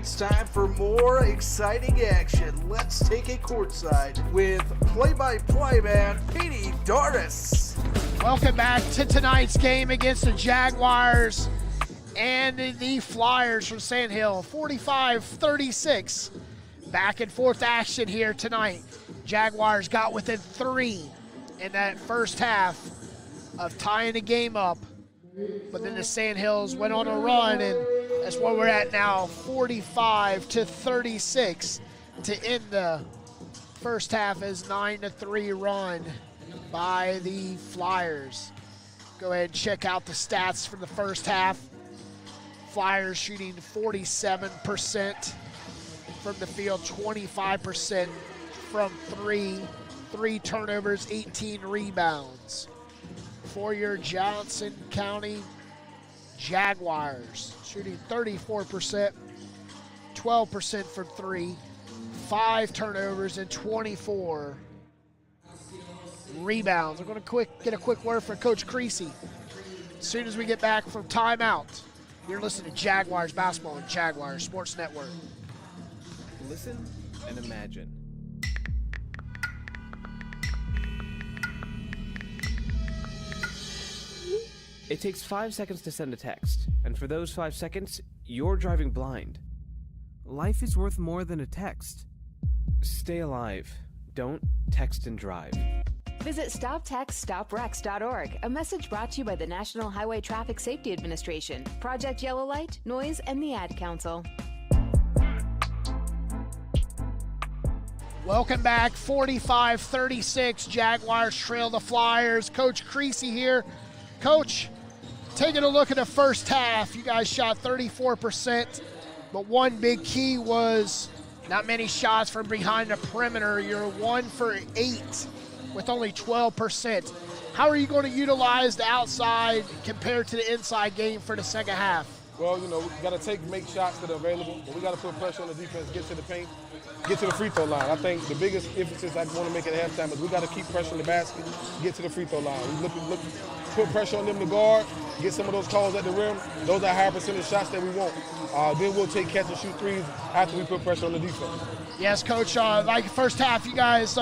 It's time for more exciting action. Let's take it courtside with play-by-play man Petey Dardis. Welcome back to tonight's game against the Jaguars and the Flyers from Sandhills. 45-36. Back and forth action here tonight. Jaguars got within 3 in that first half of tying the game up. But then the Sandhills went on a run, and that's where we're at now, 45-36 to end the first half as 9-3 run by the Flyers. Go ahead and check out the stats from the first half. Flyers shooting 47% from the field, 25% from 3 turnovers, 18 rebounds. For your Johnston County Jaguars, shooting 34%, 12% from 3, 5 turnovers, and 24 rebounds. I'm going to get a quick word from Coach Creasy. As soon as we get back from timeout, you're listening to Jaguars basketball on Jaguars Sports Network. Listen and imagine. It takes 5 seconds to send a text, and for those 5 seconds, you're driving blind. Life is worth more than a text. Stay alive. Don't text and drive. Visit StopTextStopWrecks.org, a message brought to you by the National Highway Traffic Safety Administration, Project Yellow Light, Noise, and the Ad Council. Welcome back, 45-36, Jaguars trail the Flyers. Coach Creasy here. Coach, taking a look at the first half, you guys shot 34%, but one big key was not many shots from behind the perimeter. You're 1 for 8 with only 12%. How are you going to utilize the outside compared to the inside game for the second half? Well, we got to make shots that are available, but we got to put pressure on the defense, get to the paint, get to the free throw line. I think the biggest emphasis I want to make at halftime is we got to keep pressure on the basket, get to the free throw line. We look, put pressure on them to guard, get some of those calls at the rim. Those are higher percentage shots that we want. Then we'll take catch and shoot threes after we put pressure on the defense. Yes, Coach. Like first half, you guys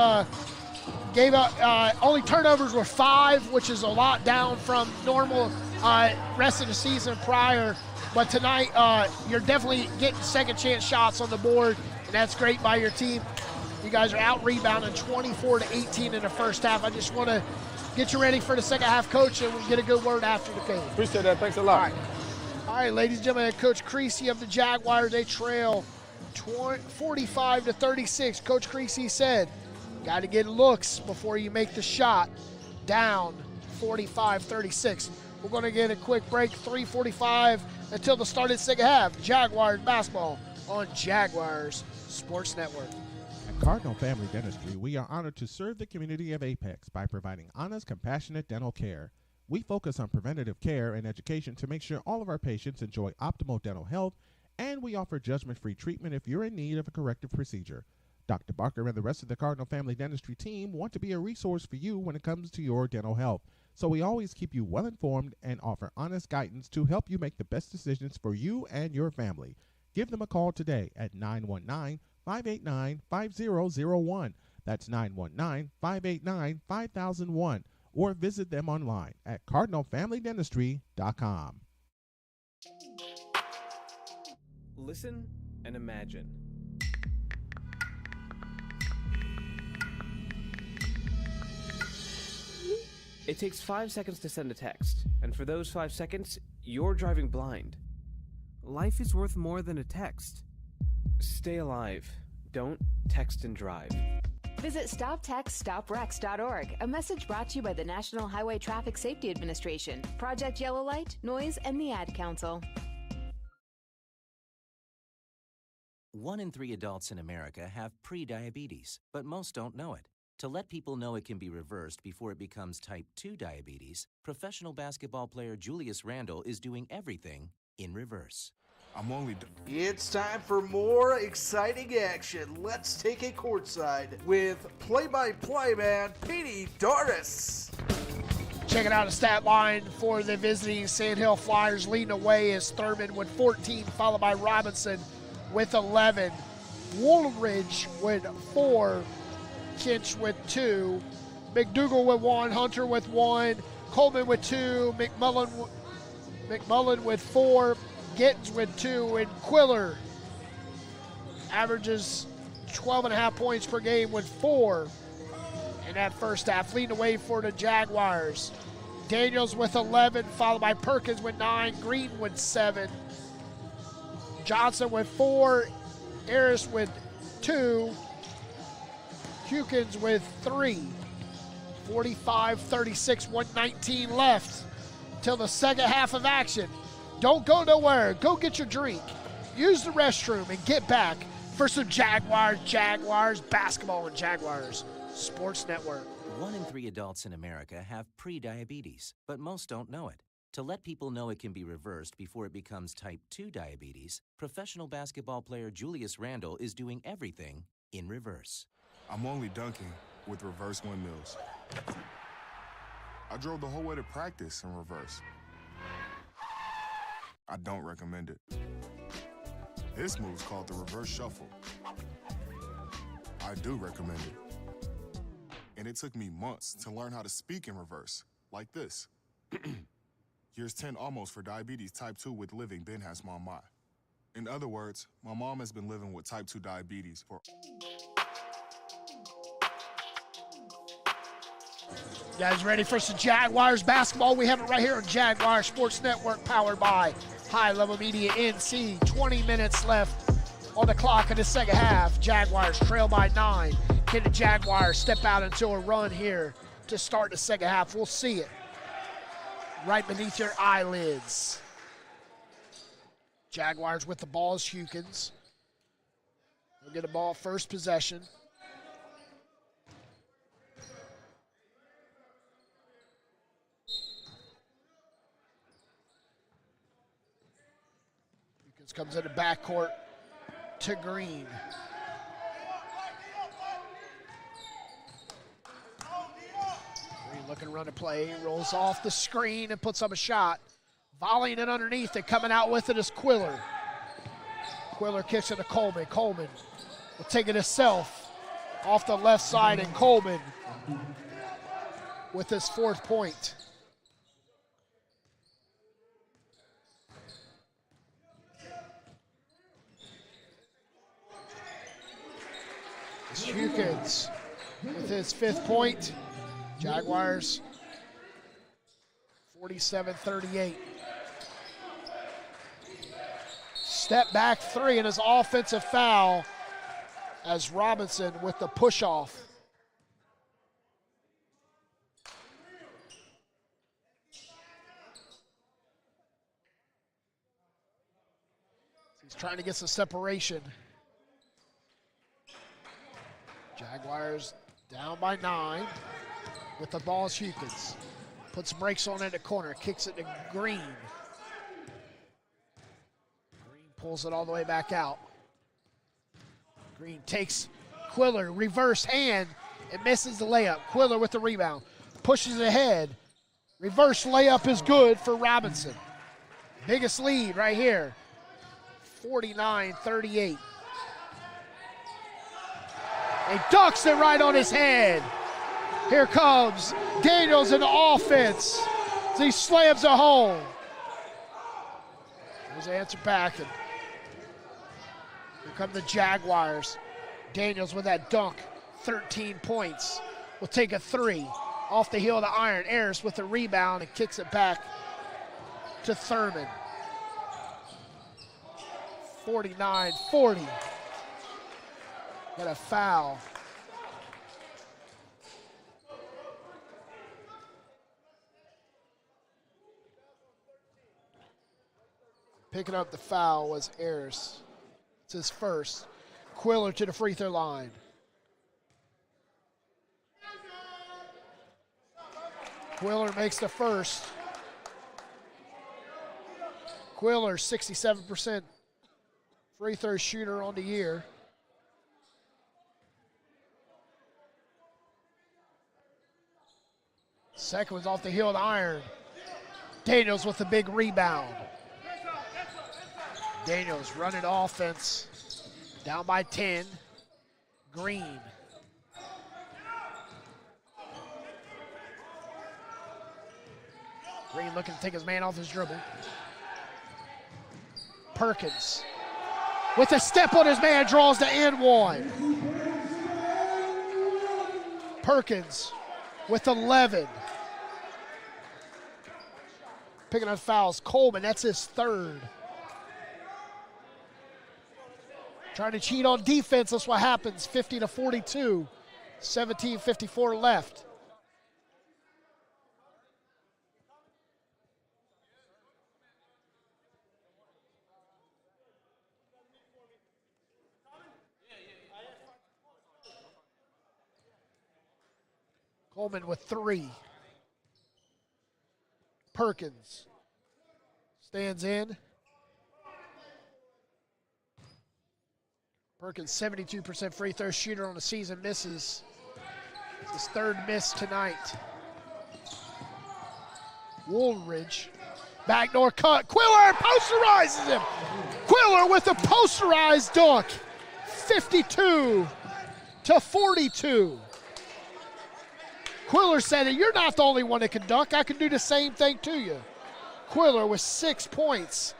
gave up. Only turnovers were 5, which is a lot down from normal rest of the season prior. But tonight, you're definitely getting second chance shots on the board, and that's great by your team. You guys are out rebounding 24-18 in the first half. I just want to get you ready for the second half, Coach, and we'll get a good word after the game. Appreciate that. Thanks a lot. All right, ladies and gentlemen, Coach Creasy of the Jaguars, they trail 45-36. Coach Creasy said, got to get looks before you make the shot. Down 45-36. We're going to get a quick break, 3:45 until the start of the second half. Jaguars basketball on Jaguars Sports Network. At Cardinal Family Dentistry, we are honored to serve the community of Apex by providing honest, compassionate dental care. We focus on preventative care and education to make sure all of our patients enjoy optimal dental health, and we offer judgment-free treatment if you're in need of a corrective procedure. Dr. Barker and the rest of the Cardinal Family Dentistry team want to be a resource for you when it comes to your dental health. So we always keep you well informed and offer honest guidance to help you make the best decisions for you and your family. Give them a call today at 919-589-5001. That's 919-589-5001. Or visit them online at cardinalfamilydentistry.com. Listen and imagine. It takes 5 seconds to send a text, and for those 5 seconds, you're driving blind. Life is worth more than a text. Stay alive. Don't text and drive. Visit StopTextStopWrecks.org, a message brought to you by the National Highway Traffic Safety Administration, Project Yellow Light, Noise, and the Ad Council. 1 in 3 adults in America have prediabetes, but most don't know it. To let people know it can be reversed before it becomes type 2 diabetes, professional basketball player Julius Randle is doing everything in reverse. It's time for more exciting action. Let's take it courtside with play-by-play man Petey Dardis. Checking out a stat line for the visiting Sandhill Flyers, leading away is Thurman with 14, followed by Robinson with 11. Woolridge with 4. Kinch with 2. McDougal with 1. Hunter with 1. Coleman with 2. McMullen with 4. Gittins with 2. And Quiller averages 12.5 points per game with 4 in that first half, leading the way for the Jaguars. Daniels with 11, followed by Perkins with 9, Green with 7, Johnston with 4, Harris with 2, Hukins with 3. 45-36, 119 left till the second half of action. Don't go nowhere. Go get your drink. Use the restroom and get back for some Jaguars basketball and Jaguars Sports Network. 1 in 3 adults in America have pre-diabetes, but most don't know it. To let people know it can be reversed before it becomes type 2 diabetes, professional basketball player Julius Randle is doing everything in reverse. I'm only dunking with reverse windmills. I drove the whole way to practice in reverse. I don't recommend it. This move's called the reverse shuffle. I do recommend it. And it took me months to learn how to speak in reverse, like this. Here's 10 almost for diabetes type 2 with living Ben has mom my. In other words, my mom has been living with type 2 diabetes for... You guys ready for some Jaguars basketball? We have it right here on Jaguar Sports Network, powered by High Level Media NC. 20 minutes left on the clock in the second half. Jaguars trail by 9. Can the Jaguars step out into a run here to start the second half? We'll see it right beneath your eyelids. Jaguars with the ball is Hukins. They'll get the ball first possession. Hukins comes in the backcourt to Green. Green looking to run a play, rolls off the screen and puts up a shot. Volleying it underneath and coming out with it is Quiller. Quiller kicks it to Coleman. Coleman will take it himself off the left side, and Coleman with his 4th point. It's Hukins with his 5th point. Jaguars 47-38. Step back 3 and his offensive foul as Robinson with the push off. He's trying to get some separation. Jaguars down by 9 with the ball is Hukins. Puts brakes on in the corner, kicks it to Green. Green pulls it all the way back out. Green takes Quiller, reverse hand, and misses the layup. Quiller with the rebound, pushes it ahead. Reverse layup is good for Robinson. Biggest lead right here, 49-38. He ducks it right on his head. Here comes Daniels in the offense as he slams it home. There's the answer back. And here come the Jaguars. Daniels with that dunk, 13 points. Will take a 3 off the heel of the iron. Ayers with the rebound and kicks it back to Thurman. 49-40. Got a foul. Picking up the foul was Ayers. It's his first. Quiller to the free throw line. Quiller makes the first. Quiller, 67% free throw shooter on the year. Second one's off the heel of the iron. Daniels with the big rebound. Daniels running offense Down by 10. Green. Green looking to take his man off his dribble. Perkins with a step on his man, draws the N1. Perkins with 11. Picking up fouls. Coleman, that's his third. Trying to cheat on defense, that's what happens. 50-42, 17:54 left. Coleman with 3. Perkins stands in. Perkins, 72% free throw shooter on the season, misses. It's his third miss tonight. Woolridge, backdoor cut. Quiller posterizes him. Quiller with a posterized dunk. 52-42. Quiller said, you're not the only one that can dunk. I can do the same thing to you. Quiller with 6 points.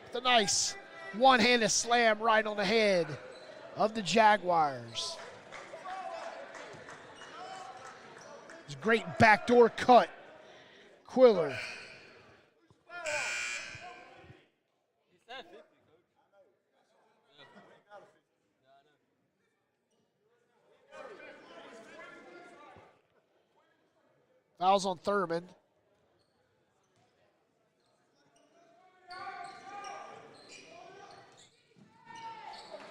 With a nice one-handed slam right on the head of the Jaguars. It's a great backdoor cut. Quiller. Fouls on Thurman.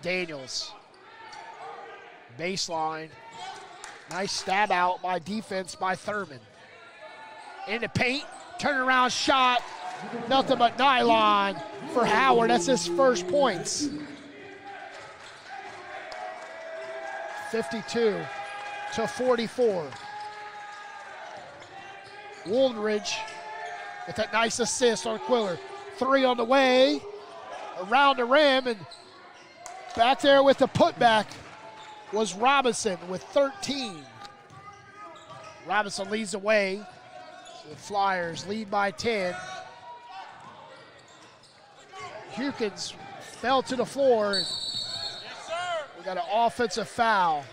Daniels. Baseline. Nice stab out by defense by Thurman. In the paint. Turnaround shot. Nothing but nylon for Howard. That's his first points. 52-44. Woolridge with that nice assist on Quiller. 3 on the way. Around the rim, and back there with the putback was Robinson with 13. Robinson leads the way. So the Flyers lead by 10. Hukins fell to the floor. We got an offensive foul.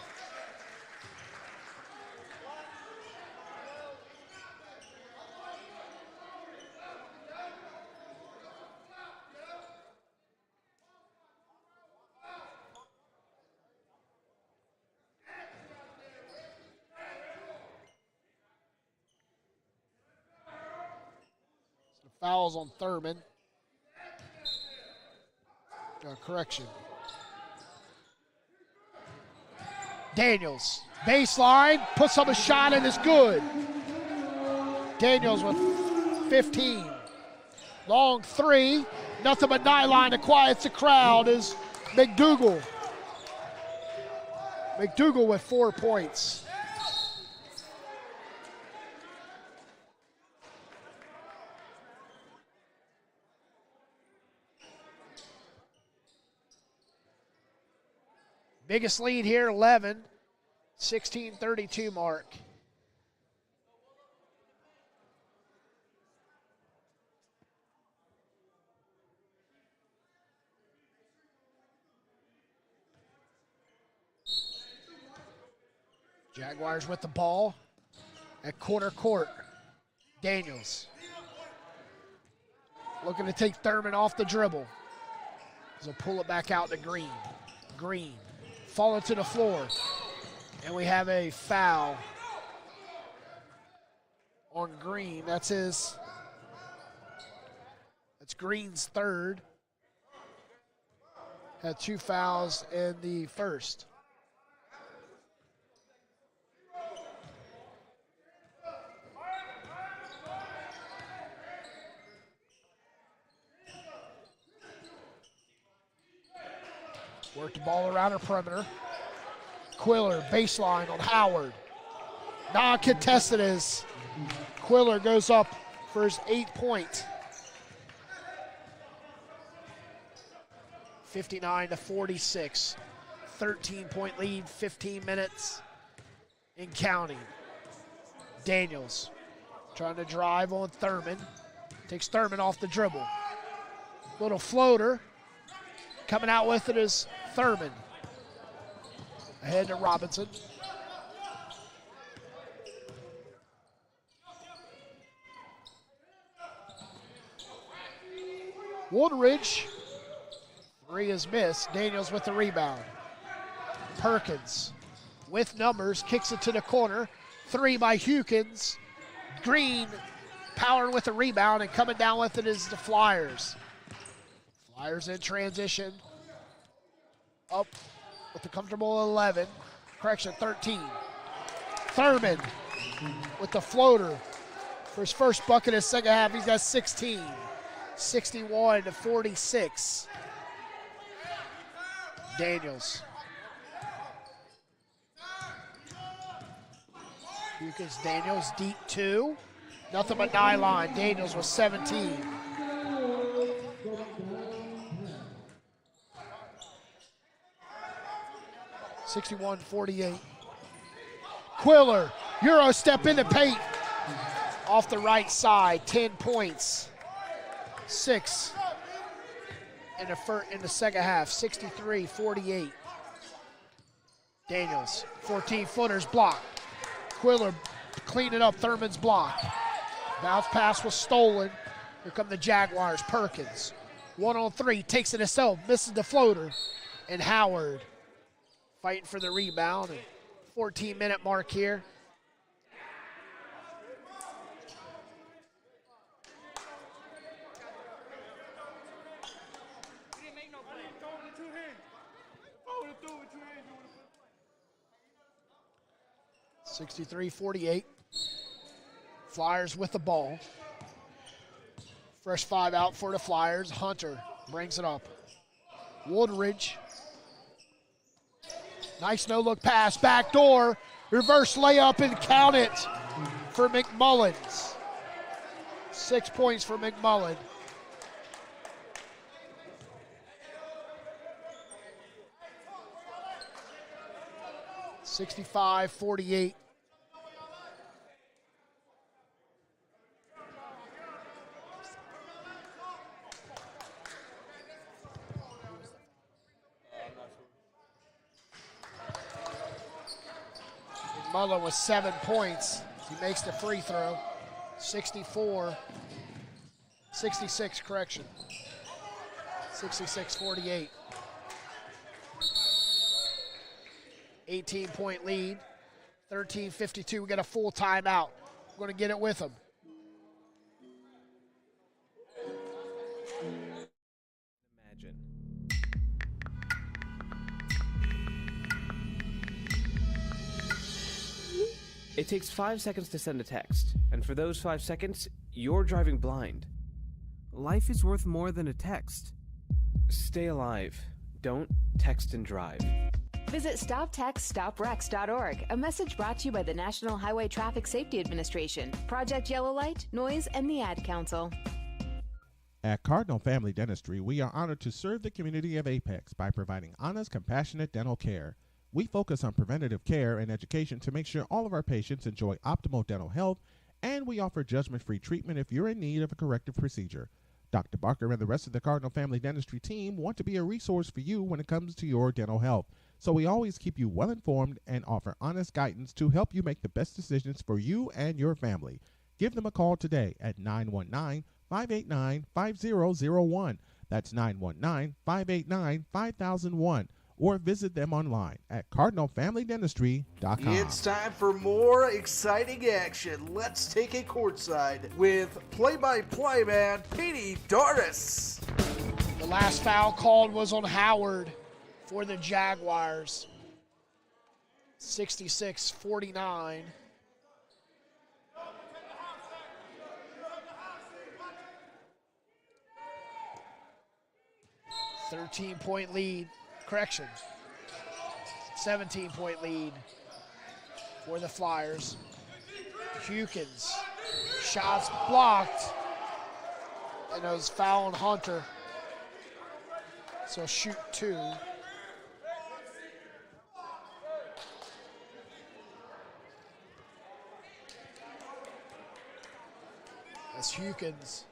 Fouls on Thurman. Correction. Daniels, baseline, puts up a shot and it's good. Daniels with 15. Long 3, nothing but nylon to quiet the crowd is McDougal. McDougal with 4 points. Biggest lead here, 11, 16:32 mark. Jaguars with the ball at quarter court. Daniels looking to take Thurman off the dribble. He'll pull it back out to Green. Green falling to the floor. And we have a foul on Green. That's Green's third. Had 2 fouls in the first. Work the ball around the perimeter. Quiller, baseline on Howard. Non-contested as Quiller goes up for his 8th point. 59-46. 13-point lead, 15 minutes and counting. Daniels trying to drive on Thurman. Takes Thurman off the dribble. Little floater. Coming out with it is Thurman. Ahead to Robinson. Woodridge. Three is missed. Daniels with the rebound. Perkins with numbers, kicks it to the corner. Three by Hewkins. Green powering with the rebound, and coming down with it is the Flyers. Flyers in transition. Up with the comfortable 11. Correction, 13. Thurman with the floater for his first bucket of the second half. He's got 16. 61-46. Daniels. Hewkins, Daniels, deep two. Nothing but nylon. Daniels with 17. (61-48). Quiller, Euro step in the paint. Off the right side, 10 points. 6 in the second half, 63-48. Daniels, 14-footers blocked. Quiller cleaning up Thurman's block. Bounce pass was stolen. Here come the Jaguars. Perkins, 1-on-3, takes it himself, misses the floater. And Howard fighting for the rebound. 14-minute mark here. (63-48). Flyers with the ball. Fresh five out for the Flyers. Hunter brings it up. Woodridge. Nice no-look pass. Back door. Reverse layup and count it for McMullins. 6 points for McMullen. (65-48). McMullen with 7 points. He makes the free throw. 66, correction. 66-48. 18-point lead. 13:52. We got a full timeout. We're going to get it with them. Imagine. It takes 5 seconds to send a text, and for those 5 seconds, you're driving blind. Life is worth more than a text. Stay alive. Don't text and drive. Visit StopTextStopWrecks.org. A message brought to you by the National Highway Traffic Safety Administration, Project Yellow Light, Noise, and the Ad Council. At Cardinal Family Dentistry, we are honored to serve the community of Apex by providing honest, compassionate dental care. We focus on preventative care and education to make sure all of our patients enjoy optimal dental health, and we offer judgment-free treatment if you're in need of a corrective procedure. Dr. Barker and the rest of the Cardinal Family Dentistry team want to be a resource for you when it comes to your dental health. So we always keep you well informed and offer honest guidance to help you make the best decisions for you and your family. Give them a call today at 919-589-5001. That's 919-589-5001. Or visit them online at cardinalfamilydentistry.com. It's time for more exciting action. Let's take it courtside with play-by-play man Petey Doris. The last foul called was on Howard for the Jaguars. 66-49. (13-point lead. Correction. 17-point lead for the Flyers. Hewkins. Shots blocked. And it was foul on Hunter. So shoot two. as Hukins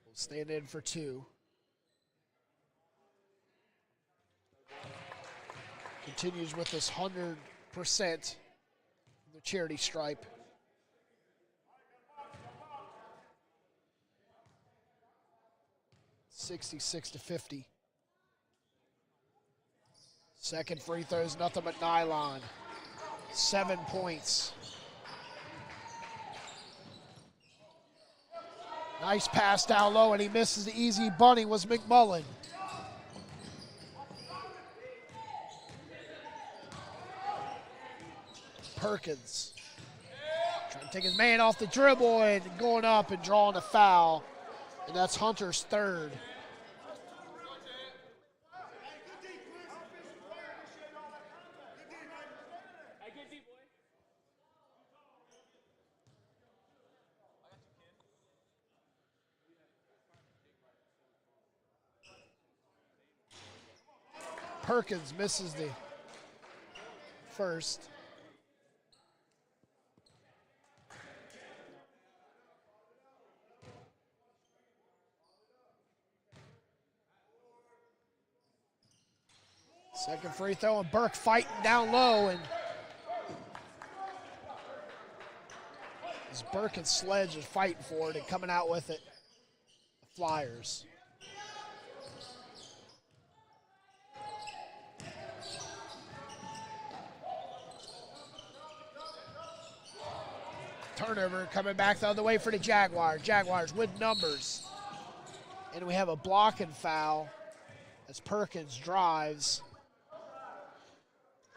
will stand in for 2. Continues with this 100% the charity stripe. $66-50. Second free throw is nothing but nylon. 7 points. Nice pass down low, and he misses the easy bunny was McMullen. Perkins trying to take his man off the dribble and going up and drawing a foul. And that's Hunter's third. Perkins misses the first. Second free throw, and Burke fighting down low, and as Burke and Sledge is fighting for it and coming out with it, the Flyers. Turnover coming back the other way for the Jaguars. Jaguars with numbers. And we have a blocking foul as Perkins drives.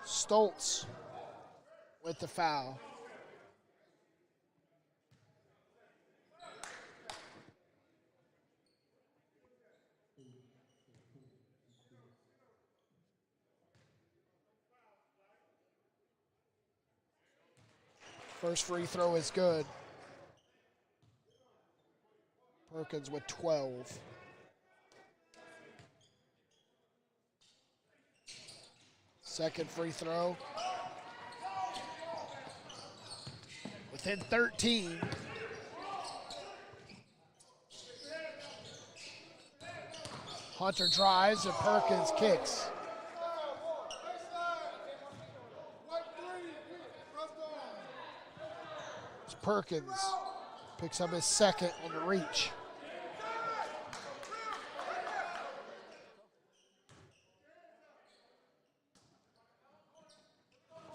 Stoltz with the foul. First free throw is good. Perkins with 12. Second free throw. Within 13. Hunter drives and Perkins kicks. Perkins picks up his second on the reach.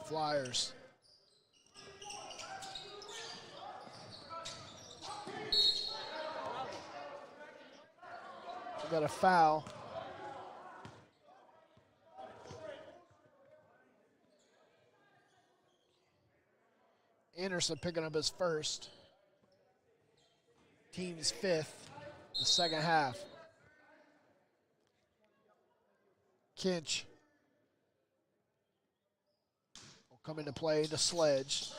Flyers. We got a foul. Anderson picking up his first. Team's fifth, the second half. Kinch will come into play to Sledge.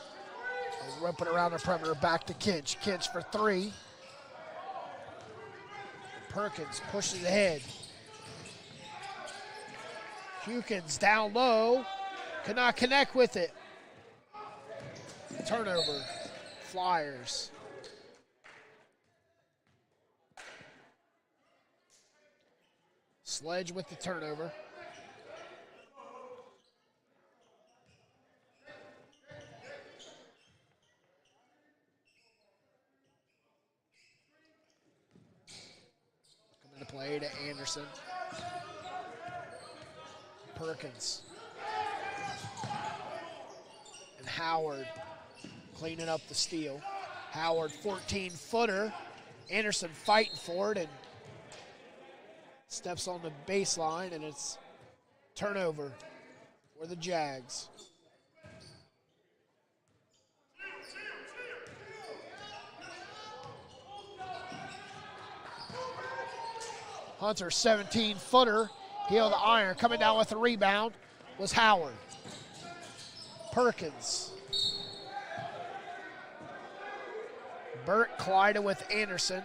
Whipping around the perimeter, back to Kinch. Kinch for three. Perkins pushes ahead. Hukins down low, cannot connect with it. Turnover, Flyers. Sledge with the turnover. Coming to play to Anderson. Perkins. And Howard cleaning up the steal. Howard 14-footer. Anderson fighting for it and steps on the baseline, and it's turnover for the Jags. Hunter 17-footer. Heel the iron. Coming down with the rebound was Howard. Perkins. Burt collided with Anderson.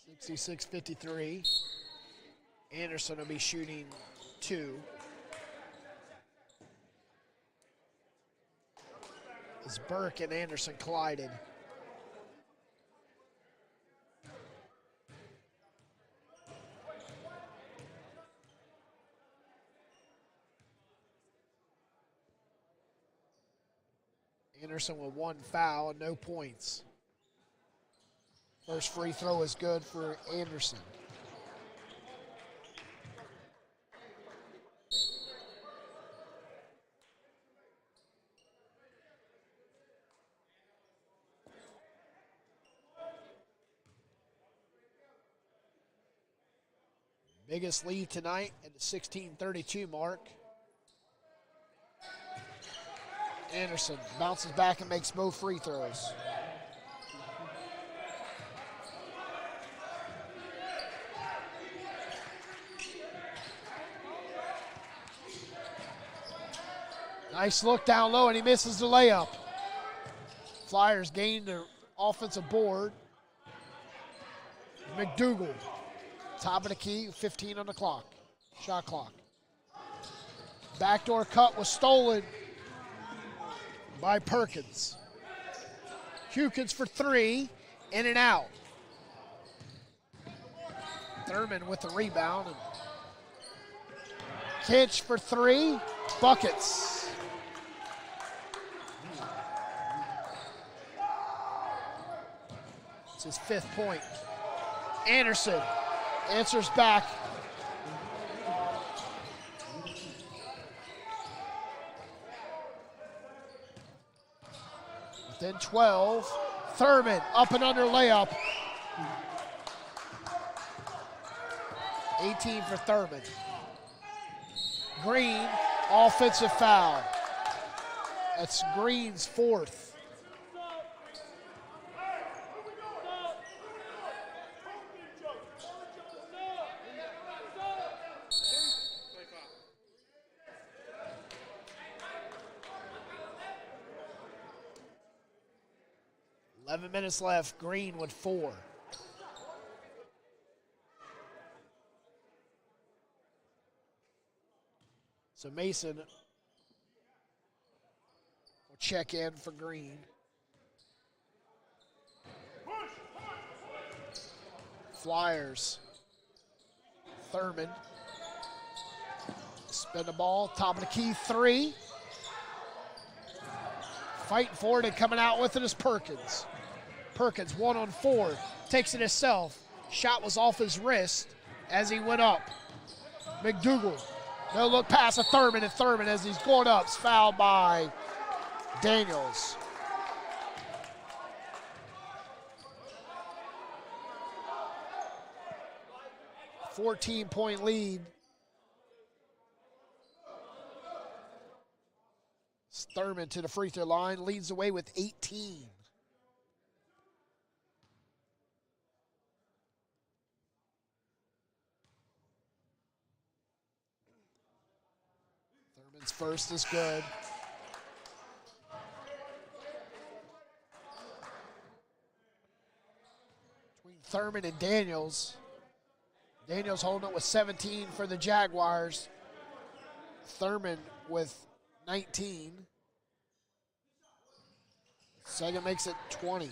66-53. Anderson will be shooting 2. As Burke and Anderson collided. Anderson with 1 foul, no points. First free throw is good for Anderson. Biggest lead tonight at the 16:32 mark. Anderson bounces back and makes both free throws. Nice look down low, and he misses the layup. Flyers gain the offensive board. McDougal, top of the key, 15 on the clock, shot clock. Backdoor cut was stolen by Perkins. Hukins for 3, in and out. Thurman with the rebound. And Kitch for 3, buckets. It's his 5th point. Anderson answers back. Then 12, Thurman up and under layup. 18 for Thurman. Green, offensive foul. That's Green's 4th. Minutes left, Green with 4. So Mason will check in for Green. Flyers. Thurman. Spin the ball, top of the key, 3. Fighting for it and coming out with it is Perkins. Perkins 1-on-4, takes it himself. Shot was off his wrist as he went up. McDougal, no look pass to Thurman, and Thurman as he's going up is fouled by Daniels. A 14-point lead. Thurman to the free throw line, leads the way with 18. Thurman's first is good. Between Thurman and Daniels. Daniels holding it with 17 for the Jaguars. Thurman with 19. Second makes it 20.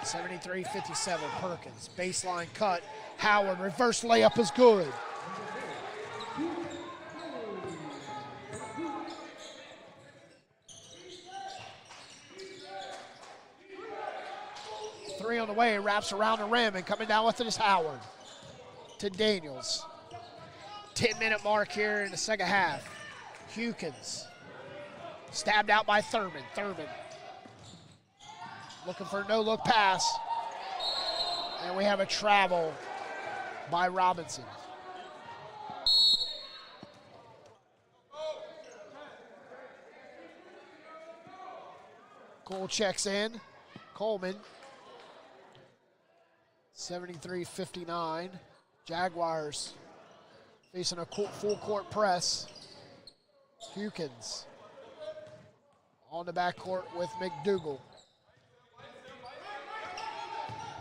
$73-57 Perkins. Baseline cut. Howard, reverse layup is good. Three on the way, wraps around the rim, and coming down with it is Howard. To Daniels. 10-minute mark here in the second half. Hukins. Stabbed out by Thurman. Thurman looking for a no-look pass. And we have a travel by Robinson. Cole checks in. Coleman. 73-59. Jaguars facing a full court press. Hukins On the backcourt with McDougal.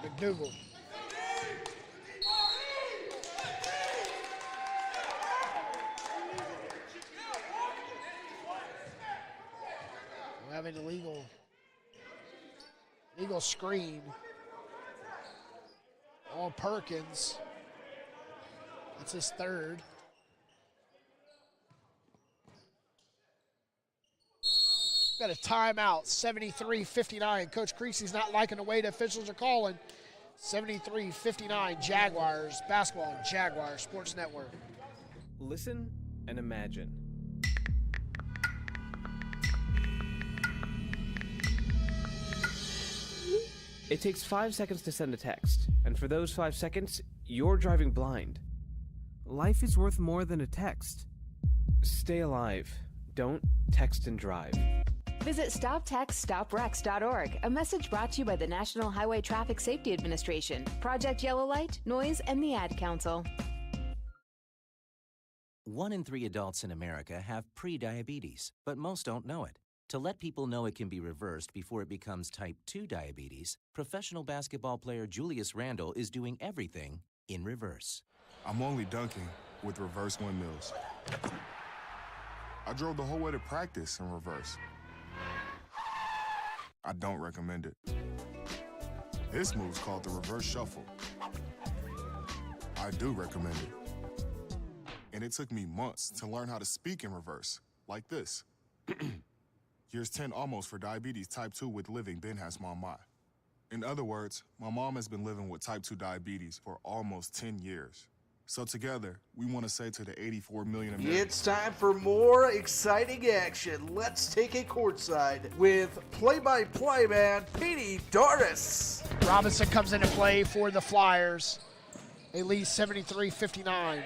McDougal. We have an illegal screen on Perkins. That's his third. Got a timeout, 73-59. Coach Creasy's not liking the way the officials are calling. 73-59 Jaguars basketball on Jaguars Sports Network. Listen and imagine. It takes 5 seconds to send a text, and for those 5 seconds, you're driving blind. Life is worth more than a text. Stay alive. Don't text and drive. Visit StopTextStopWrecks.org, a message brought to you by the National Highway Traffic Safety Administration, Project Yellow Light, Noise, and the Ad Council. 1 in 3 adults in America have prediabetes, but most don't know it. To let people know it can be reversed before it becomes type 2 diabetes, professional basketball player Julius Randle is doing everything in reverse. I'm only dunking with reverse windmills. I drove the whole way to practice in reverse. I don't recommend it. This move's called the reverse shuffle. I do recommend it. And it took me months to learn how to speak in reverse, like this. Years 10 almost for diabetes type 2 with living Ben has mama. In other words, my mom has been living with type 2 diabetes for almost 10 years. So together, we want to say to the 84 million Americans... It's time for more exciting action. Let's take it courtside with play-by-play man, Petey Doris. Robinson comes into play for the Flyers. They lead 73-59.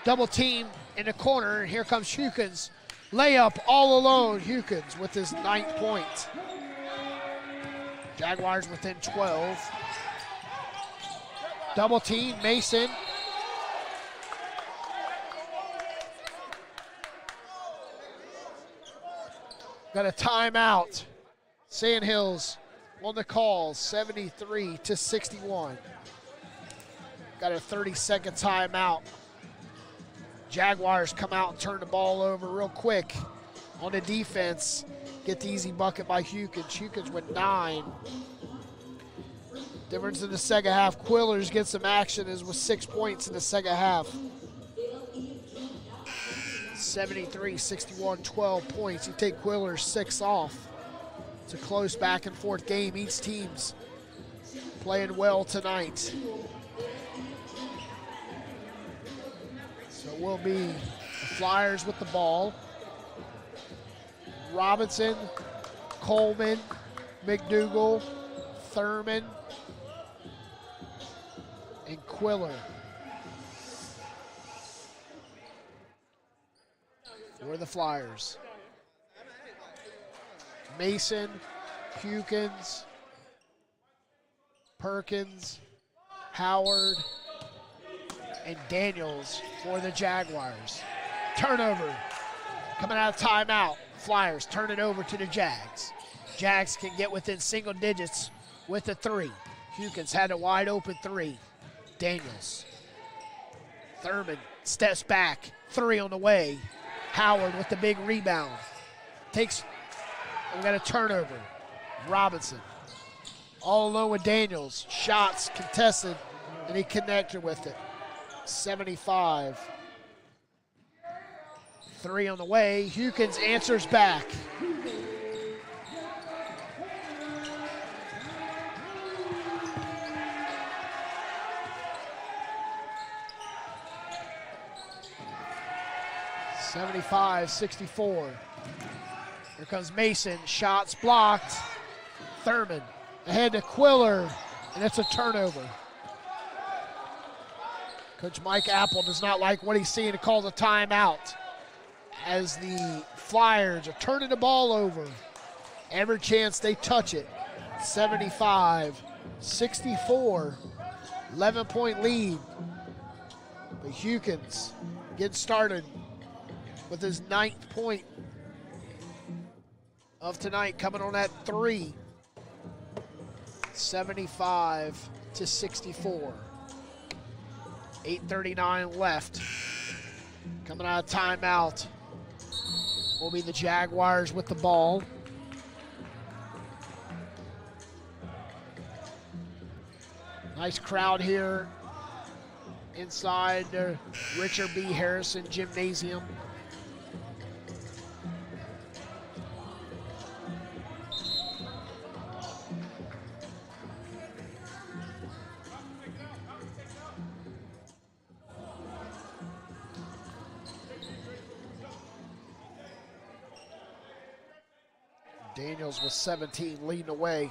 Double team in the corner, and here comes Hukins. Layup all alone, Hukins with his 9th point. Jaguars within 12. Double team, Mason. Got a timeout. Sandhills on the call, 73-61. Got a 30-second timeout. Jaguars come out and turn the ball over real quick on the defense. Get the easy bucket by Hukins. Hukins with 9. Difference in the second half. Quillers get some action is with 6 points in the second half. 73-61, 12 points. You take Quillers 6 off. It's a close back and forth game. Each team's playing well tonight. So it will be the Flyers with the ball. Robinson, Coleman, McDougal, Thurman, and Quiller. For the Flyers. Mason, Hukins, Perkins, Howard, and Daniels for the Jaguars. Turnover. Coming out of timeout. Flyers turn it over to the Jags. Jags can get within single digits with a 3. Hukins had a wide open 3. Daniels. Thurman steps back. 3 on the way. Howard with the big rebound. We got a turnover. Robinson. All alone with Daniels. Shots contested, and he connected with it. 75. 3 on the way. Hukins answers back. (75-64). Here comes Mason. Shots blocked. Thurman ahead to Quiller, and it's a turnover. Coach Mike Apple does not like what he's seeing to call the timeout as the Flyers are turning the ball over. Every chance they touch it. 75-64. 11-point lead. But Hukins getting started with his 9th point of tonight coming on at 3. 75-64. 8:39 left. Coming out of timeout will be the Jaguars with the ball. Nice crowd here inside the Richard B. Harrison Gymnasium. Daniels with 17 leading away,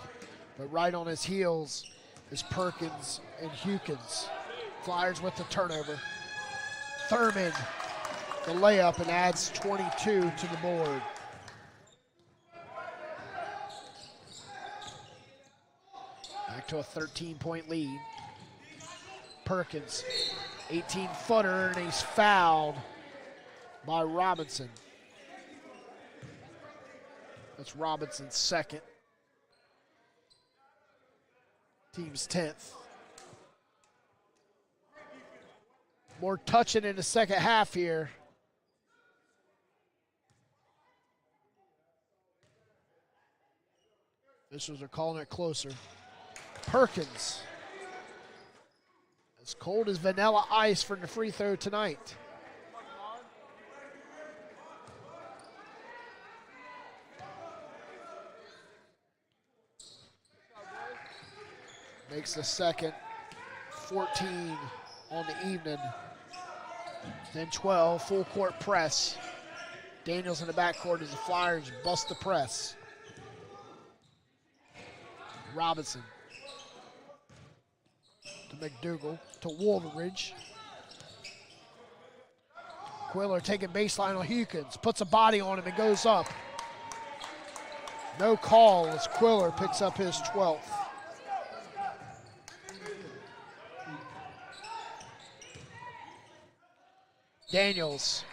but right on his heels is Perkins and Hukins. Flyers with the turnover. Thurman, the layup, and adds 22 to the board. Back to a 13-point lead. Perkins, 18-footer, and he's fouled by Robinson. That's Robinson's second. Team's 10th. More touching in the second half here. Officials are calling it closer. Perkins. As cold as vanilla ice from the free throw tonight. Makes the second, 14 on the evening. Then 12, full court press. Daniels in the backcourt as the Flyers bust the press. Robinson to McDougal, to Woolridge. Quiller taking baseline on Hukins, puts a body on him and goes up. No call as Quiller picks up his 12th. Daniels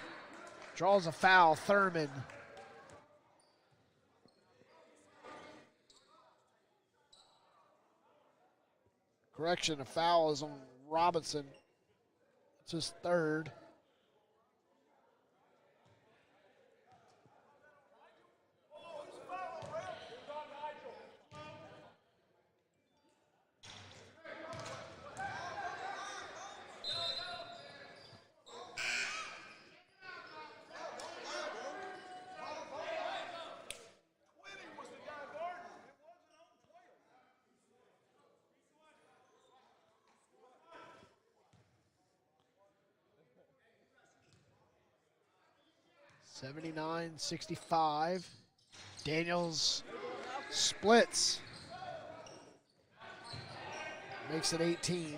draws a foul. Thurman. Correction, a foul is on Robinson. It's his third. (79-65). Daniels splits. Makes it 18.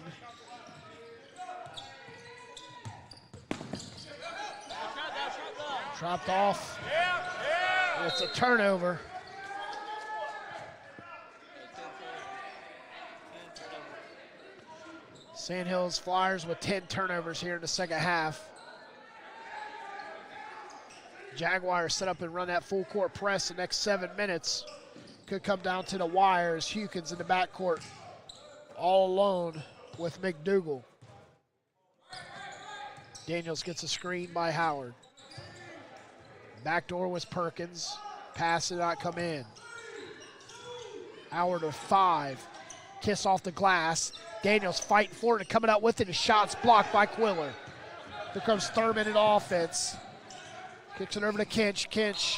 Dropped off. It's a turnover. Sandhills Flyers with 10 turnovers here in the second half. Jaguars set up and run that full court press the next 7 minutes. Could come down to the wires. Hukins in the backcourt all alone with McDougal. Daniels gets a screen by Howard. Backdoor was Perkins. Pass did not come in. Howard with 5. Kiss off the glass. Daniels fighting for it and coming out with it. His shot's blocked by Quiller. Here comes Thurman in offense. Kicks it over to Kinch. Kinch.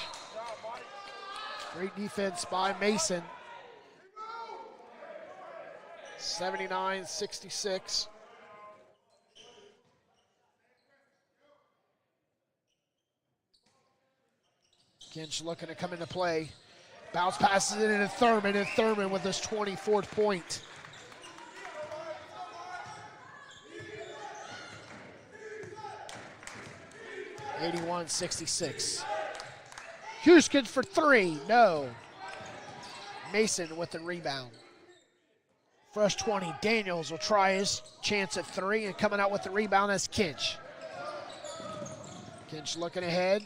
Great defense by Mason. 79-66. Kinch looking to come into play. Bounce passes it into Thurman, and Thurman with his 24th point. (81-66). Houston for 3, no. Mason with the rebound. Fresh 20, Daniels will try his chance at 3, and coming out with the rebound is Kinch. Kinch looking ahead.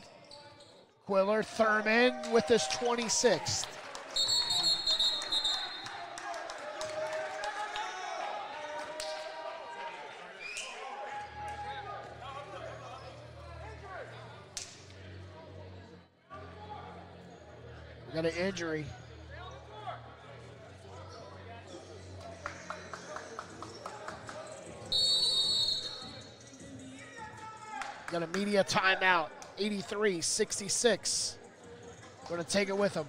Quiller Thurman with his 26th. We got an injury. Got a media timeout, 83-66. Going to take it with them.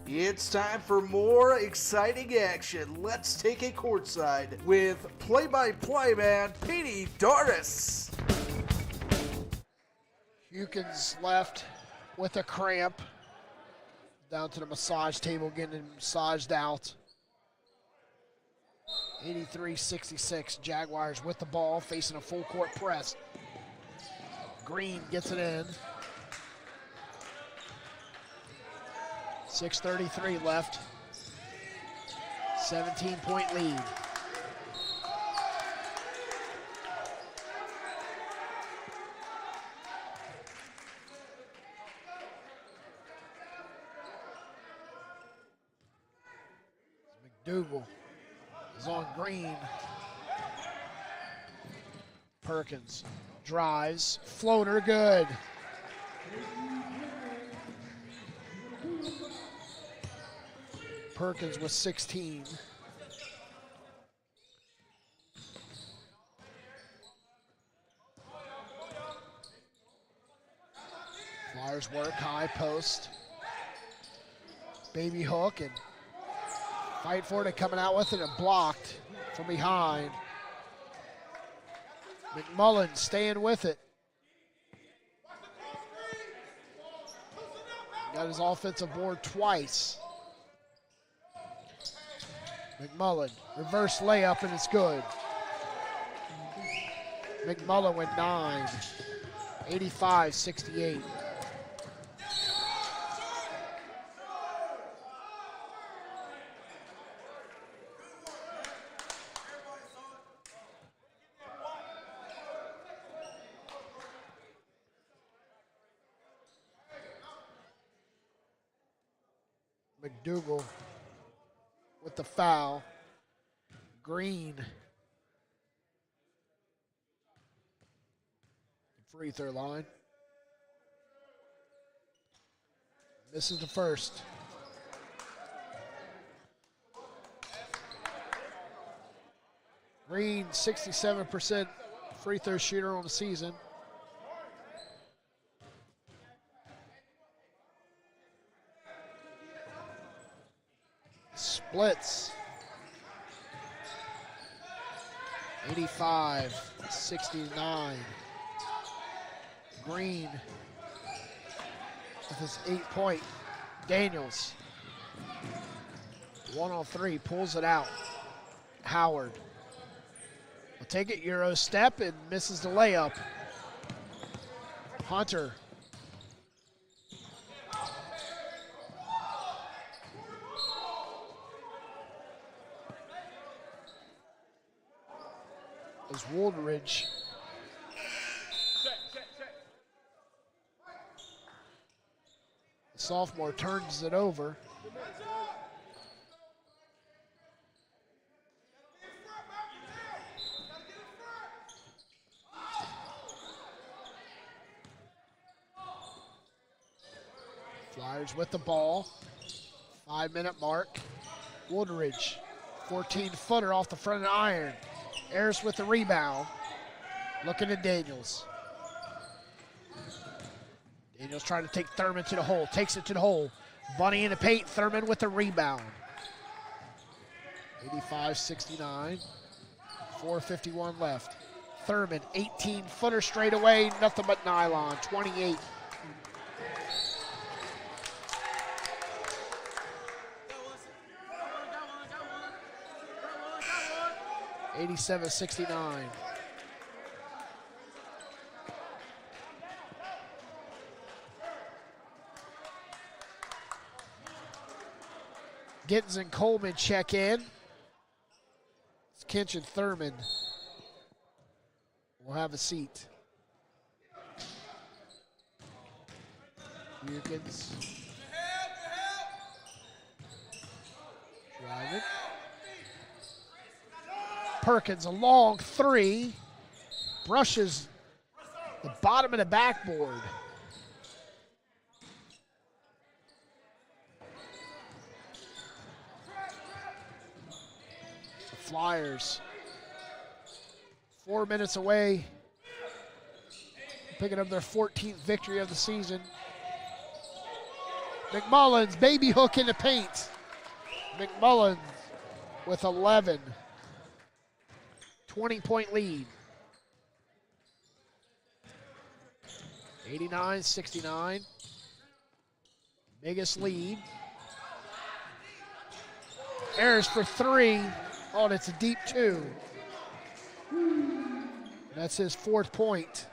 It's time for more exciting action. Let's take it courtside with play-by-play man Petey Doris. Hukins left with a cramp. Down to the massage table, getting him massaged out. 83-66, Jaguars with the ball, facing a full court press. Green gets it in. 6:33 left. 17-point lead. McDougal is on Green. Perkins drives, floater good. Perkins with 16. Flyers work, high post. Baby hook and fight for it, and coming out with it and blocked from behind. McMullen staying with it. Got his offensive board twice. McMullen, reverse layup, and it's good. McMullen with 9, 85-68. McDougal with the foul. Green. Free throw line. Misses the first. Green, 67% free throw shooter on the season. Splits. 85-69. Green with his 8-point. Daniels. 1-on-3, pulls it out. Howard will take it, Euro step, and misses the layup. Hunter. As Woolridge. The sophomore turns it over. Flyers with the ball. 5-minute mark. Woodridge, 14-footer off the front of the iron. Ayers with the rebound. Looking at Daniels. Daniels trying to take Thurman to the hole. Takes it to the hole. Bunny in the paint. Thurman with the rebound. 85-69. 4:51 left. Thurman, 18-footer straight away. Nothing but nylon. 28. $87-69. Gittens and Coleman check in. It's Kinch and Thurman will have a seat. Gittens. Driving. Perkins, a long three. Brushes the bottom of the backboard. The Flyers, 4 minutes away, picking up their 14th victory of the season. McMullins, baby hook in the paint. McMullins with 11. 20-point lead. 89-69. Biggest lead. Ayers for three. Oh, and it's a deep two. That's his 4th point.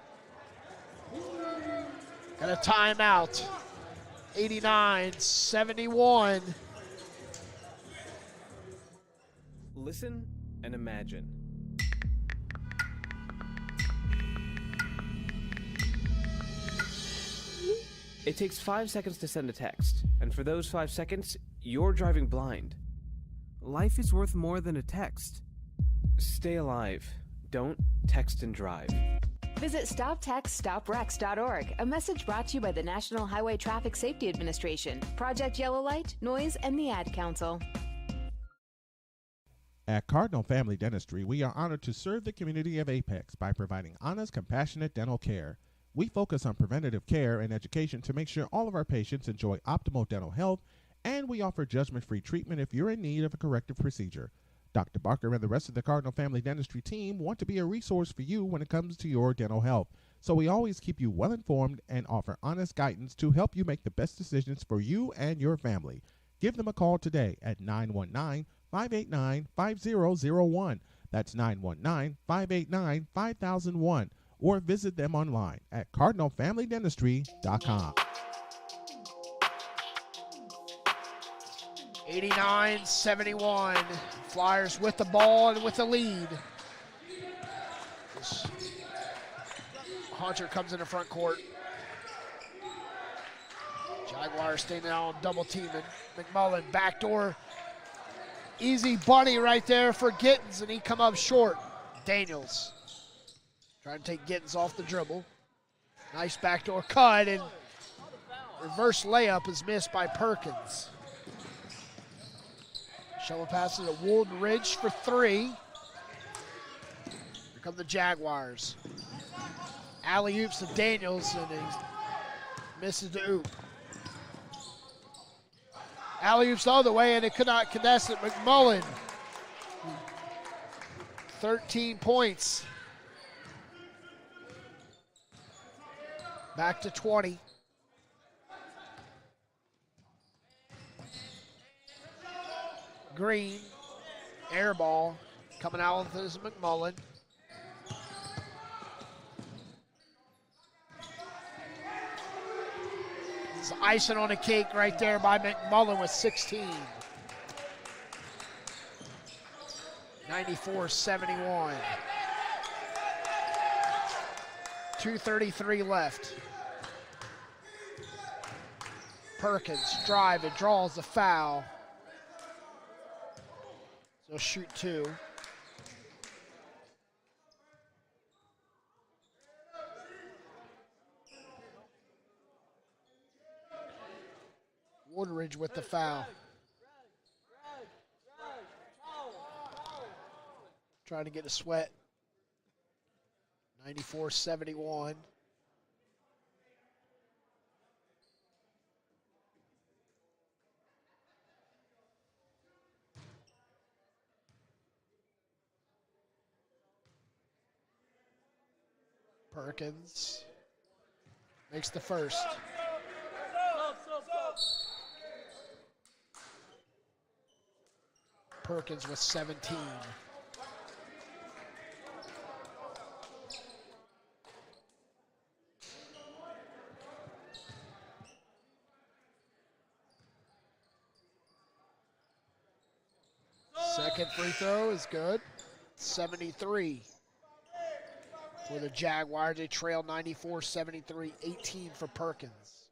Got a timeout. 89-71. Listen and imagine. It takes 5 seconds to send a text, and for those 5 seconds, you're driving blind. Life is worth more than a text. Stay alive. Don't text and drive. Visit StopTextStopWrecks.org, a message brought to you by the National Highway Traffic Safety Administration, Project Yellow Light, Noise, and the Ad Council. At Cardinal Family Dentistry, we are honored to serve the community of Apex by providing honest, compassionate dental care. We focus on preventative care and education to make sure all of our patients enjoy optimal dental health, and we offer judgment-free treatment if you're in need of a corrective procedure. Dr. Barker and the rest of the Cardinal Family Dentistry team want to be a resource for you when it comes to your dental health, so we always keep you well informed and offer honest guidance to help you make the best decisions for you and your family. Give them a call today at 919-589-5001. That's 919-589-5001. Or visit them online at cardinalfamilydentistry.com. 89-71. Flyers with the ball and with the lead. Hunter comes in the front court. Jaguars staying down, double teaming. McMullen, backdoor. Easy bunny right there for Gittens, and he come up short. Daniels trying to take Gittens off the dribble. Nice backdoor cut, and reverse layup is missed by Perkins. Shovel passes to Woolden Ridge for three. Here come the Jaguars. Alley-oops to Daniels, and he misses the oop. Alley-oops the other way, and it could not contest it. McMullen, 13 points. Back to 20. Green, air ball, coming out with this McMullen. This is icing on the cake right there by McMullen with 16. 94-71. 2:33 left. Perkins drive and draws the foul. So shoot two. Woodridge with the foul. Trying to get a sweat. 94-71. Perkins makes the first. Perkins with 17. Second free throw is good. 73 for the Jaguars. They trail 94-73, 18 for Perkins.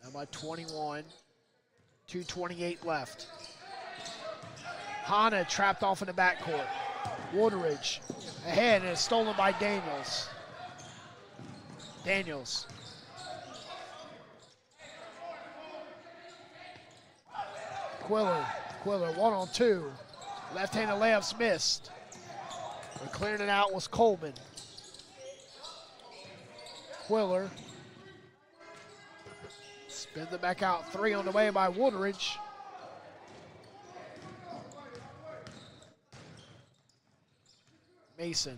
Now by 21, 2:28 left. Hanna trapped off in the backcourt. Woodridge ahead, and it's stolen by Daniels. Daniels. Quiller 1-on-2. Left-handed layups missed. And clearing it out was Coleman. Quiller spins it back out. 3 on the way by Woodridge. Mason.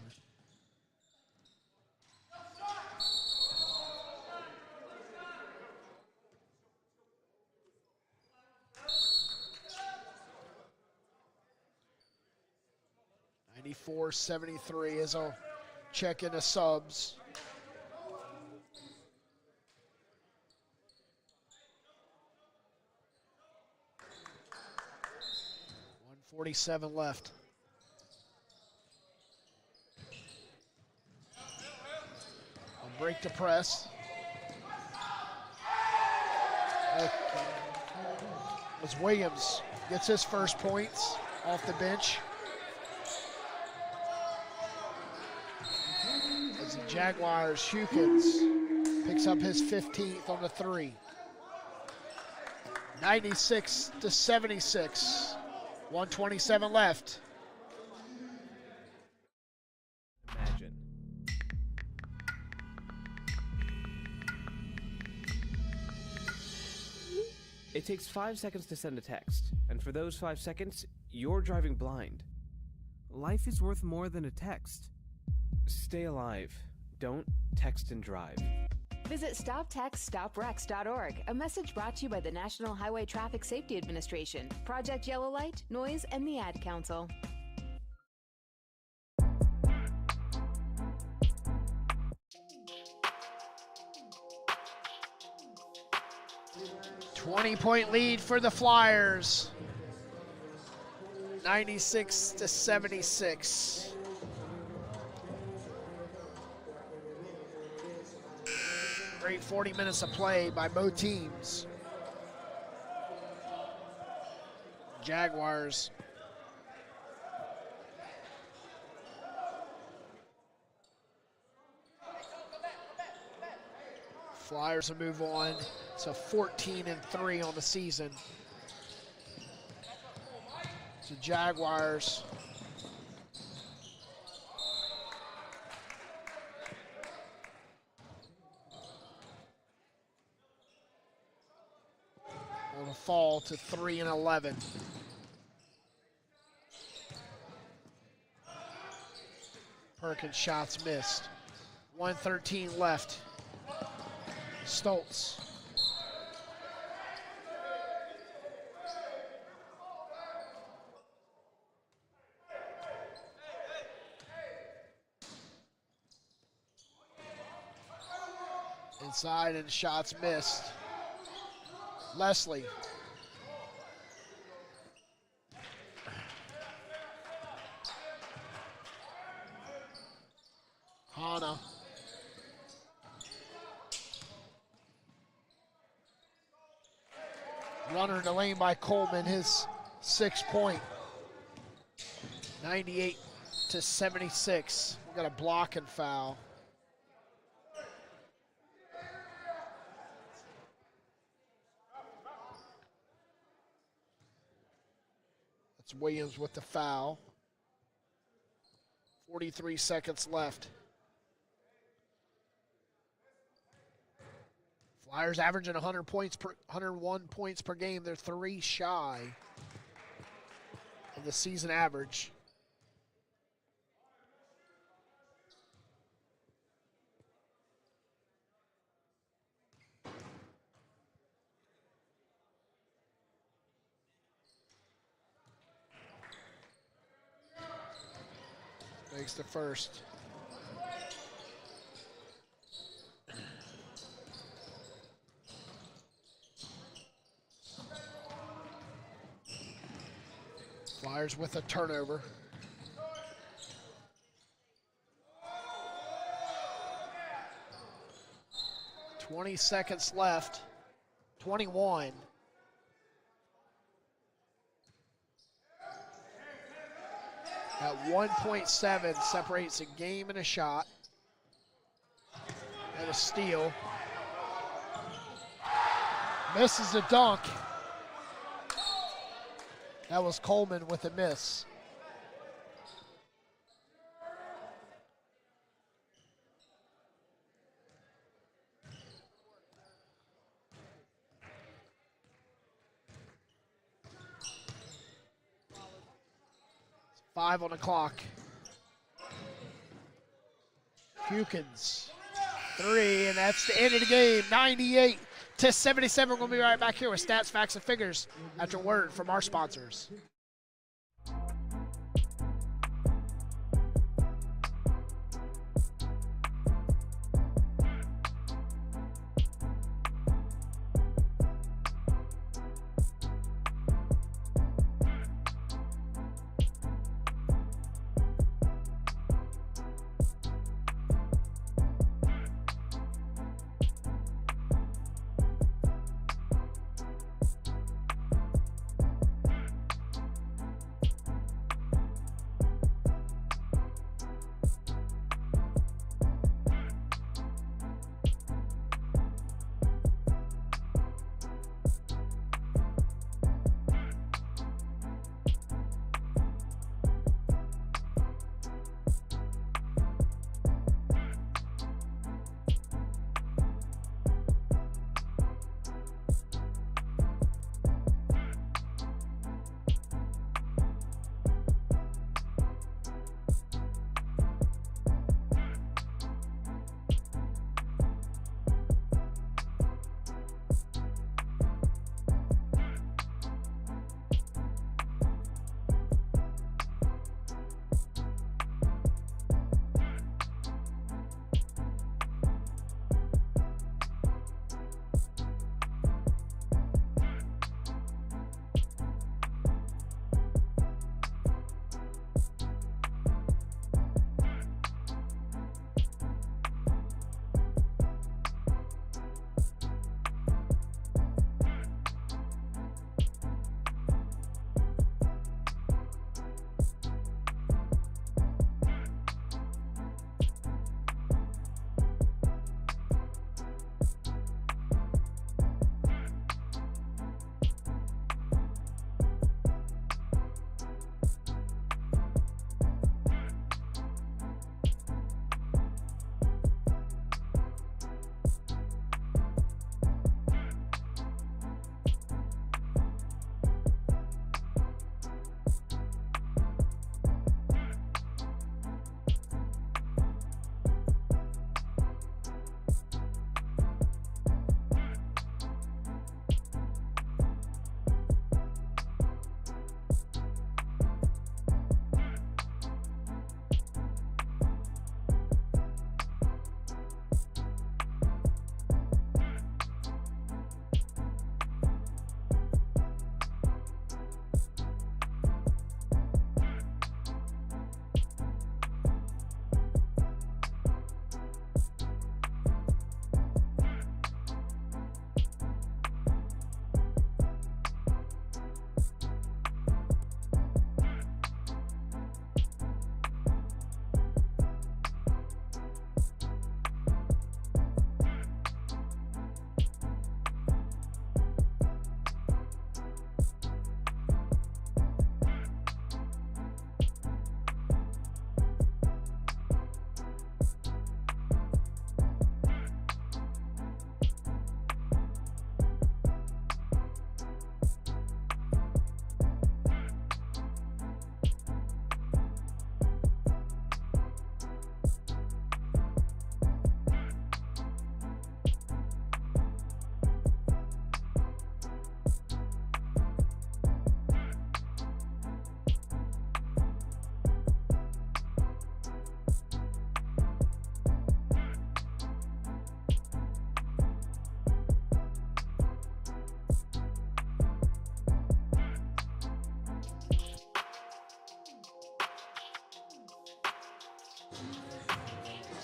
$94-73 as I'll check into subs. $147 left. I'll break the press. As Williams gets his first points off the bench. As the Jaguars, Hukins picks up his 15th on the 3. 96-76. 127 left. Imagine. It takes 5 seconds to send a text, and for those 5 seconds, you're driving blind. Life is worth more than a text. Stay alive. Don't text and drive. Visit StopTextStopWrecks.org. A message brought to you by the National Highway Traffic Safety Administration, Project Yellow Light, Noise, and the Ad Council. Point lead for the Flyers. 96-76. Great 40 minutes of play by both teams. Jaguars Flyers will move on to 14-3 on the season. So Jaguars will fall to 3-11. Perkins shots missed. 1:13 left. Stoltz. Inside and shots missed. Leslie. Hanna. Runner in the lane by Coleman, his 6 point. 98-76. We got a block and foul. Williams with the foul. 43 seconds left. Flyers averaging 101 points per game. They're 3 shy of the season average. Makes the first. Flyers with a turnover. .20 seconds left. 21. At 1.7 separates a game and a shot. And a steal. Misses the dunk. That was Coleman with a miss. It's 5 on the clock. Hukins, 3, and that's the end of the game. 98-77. We're going to be right back here with stats, facts, and figures after a word from our sponsors.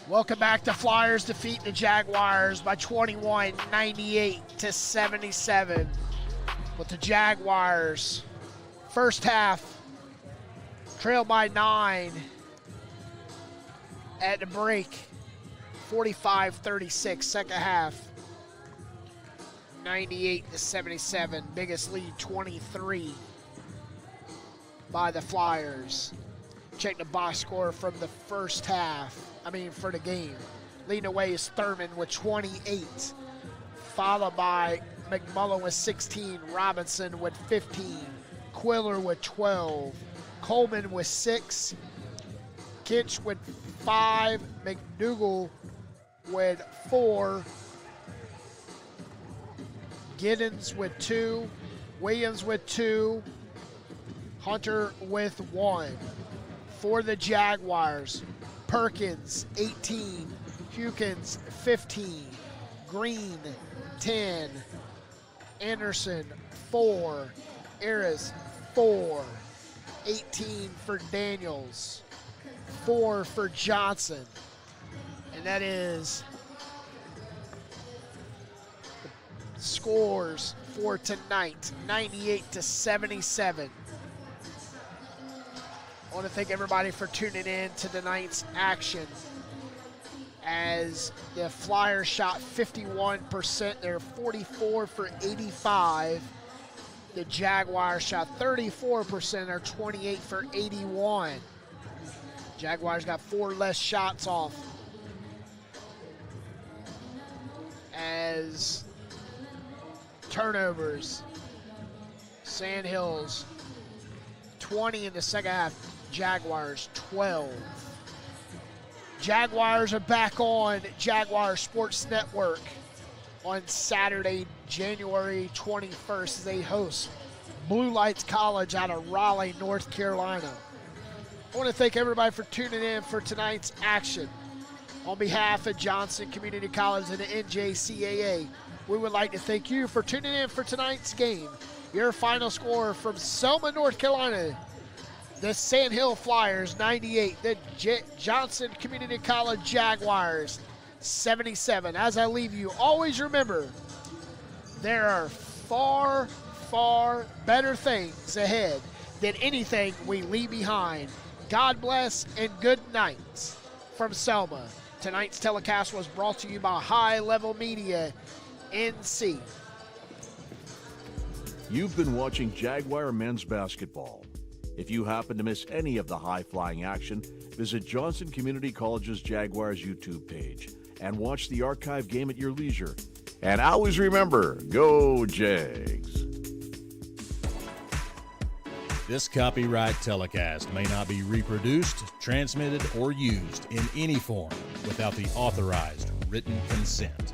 Welcome back. The Flyers defeat the Jaguars by 21, 98-77. With the Jaguars, first half, trailed by 9 at the break, 45-36. Second half, 98-77. Biggest lead, 23 by the Flyers. Check the box score from the first half. For the game. Leading away is Thurman with 28, followed by McMullen with 16, Robinson with 15, Quiller with 12, Coleman with 6, Kitch with 5, McDougal with 4, Giddens with 2, Williams with 2, Hunter with 1. For the Jaguars, Perkins, 18, Hewkins, 15, Green, 10, Anderson, 4, Aris, 4, 18 for Daniels, 4 for Johnson, and that is the scores for tonight, 98-77. I want to thank everybody for tuning in to tonight's action. As the Flyers shot 51%, they're 44 for 85. The Jaguars shot 34%, they're 28 for 81. Jaguars got 4 less shots off. As turnovers, Sandhills 20 in the second half. Jaguars 12. Jaguars are back on Jaguar Sports Network on Saturday, January 21st as they host Blue Lights College out of Raleigh, North Carolina. I want to thank everybody for tuning in for tonight's action. On behalf of Johnston Community College and the NJCAA, we would like to thank you for tuning in for tonight's game. Your final score from Selma, North Carolina, the Sandhill Flyers 98, the Johnston Community College Jaguars 77. As I leave you, always remember, there are far, far better things ahead than anything we leave behind. God bless and good night from Selma. Tonight's telecast was brought to you by High Level Media, NC. You've been watching Jaguar men's basketball. If you happen to miss any of the high-flying action, visit Johnston Community College's Jaguars YouTube page and watch the archive game at your leisure. And always remember, go Jags! This copyright telecast may not be reproduced, transmitted, or used in any form without the authorized written consent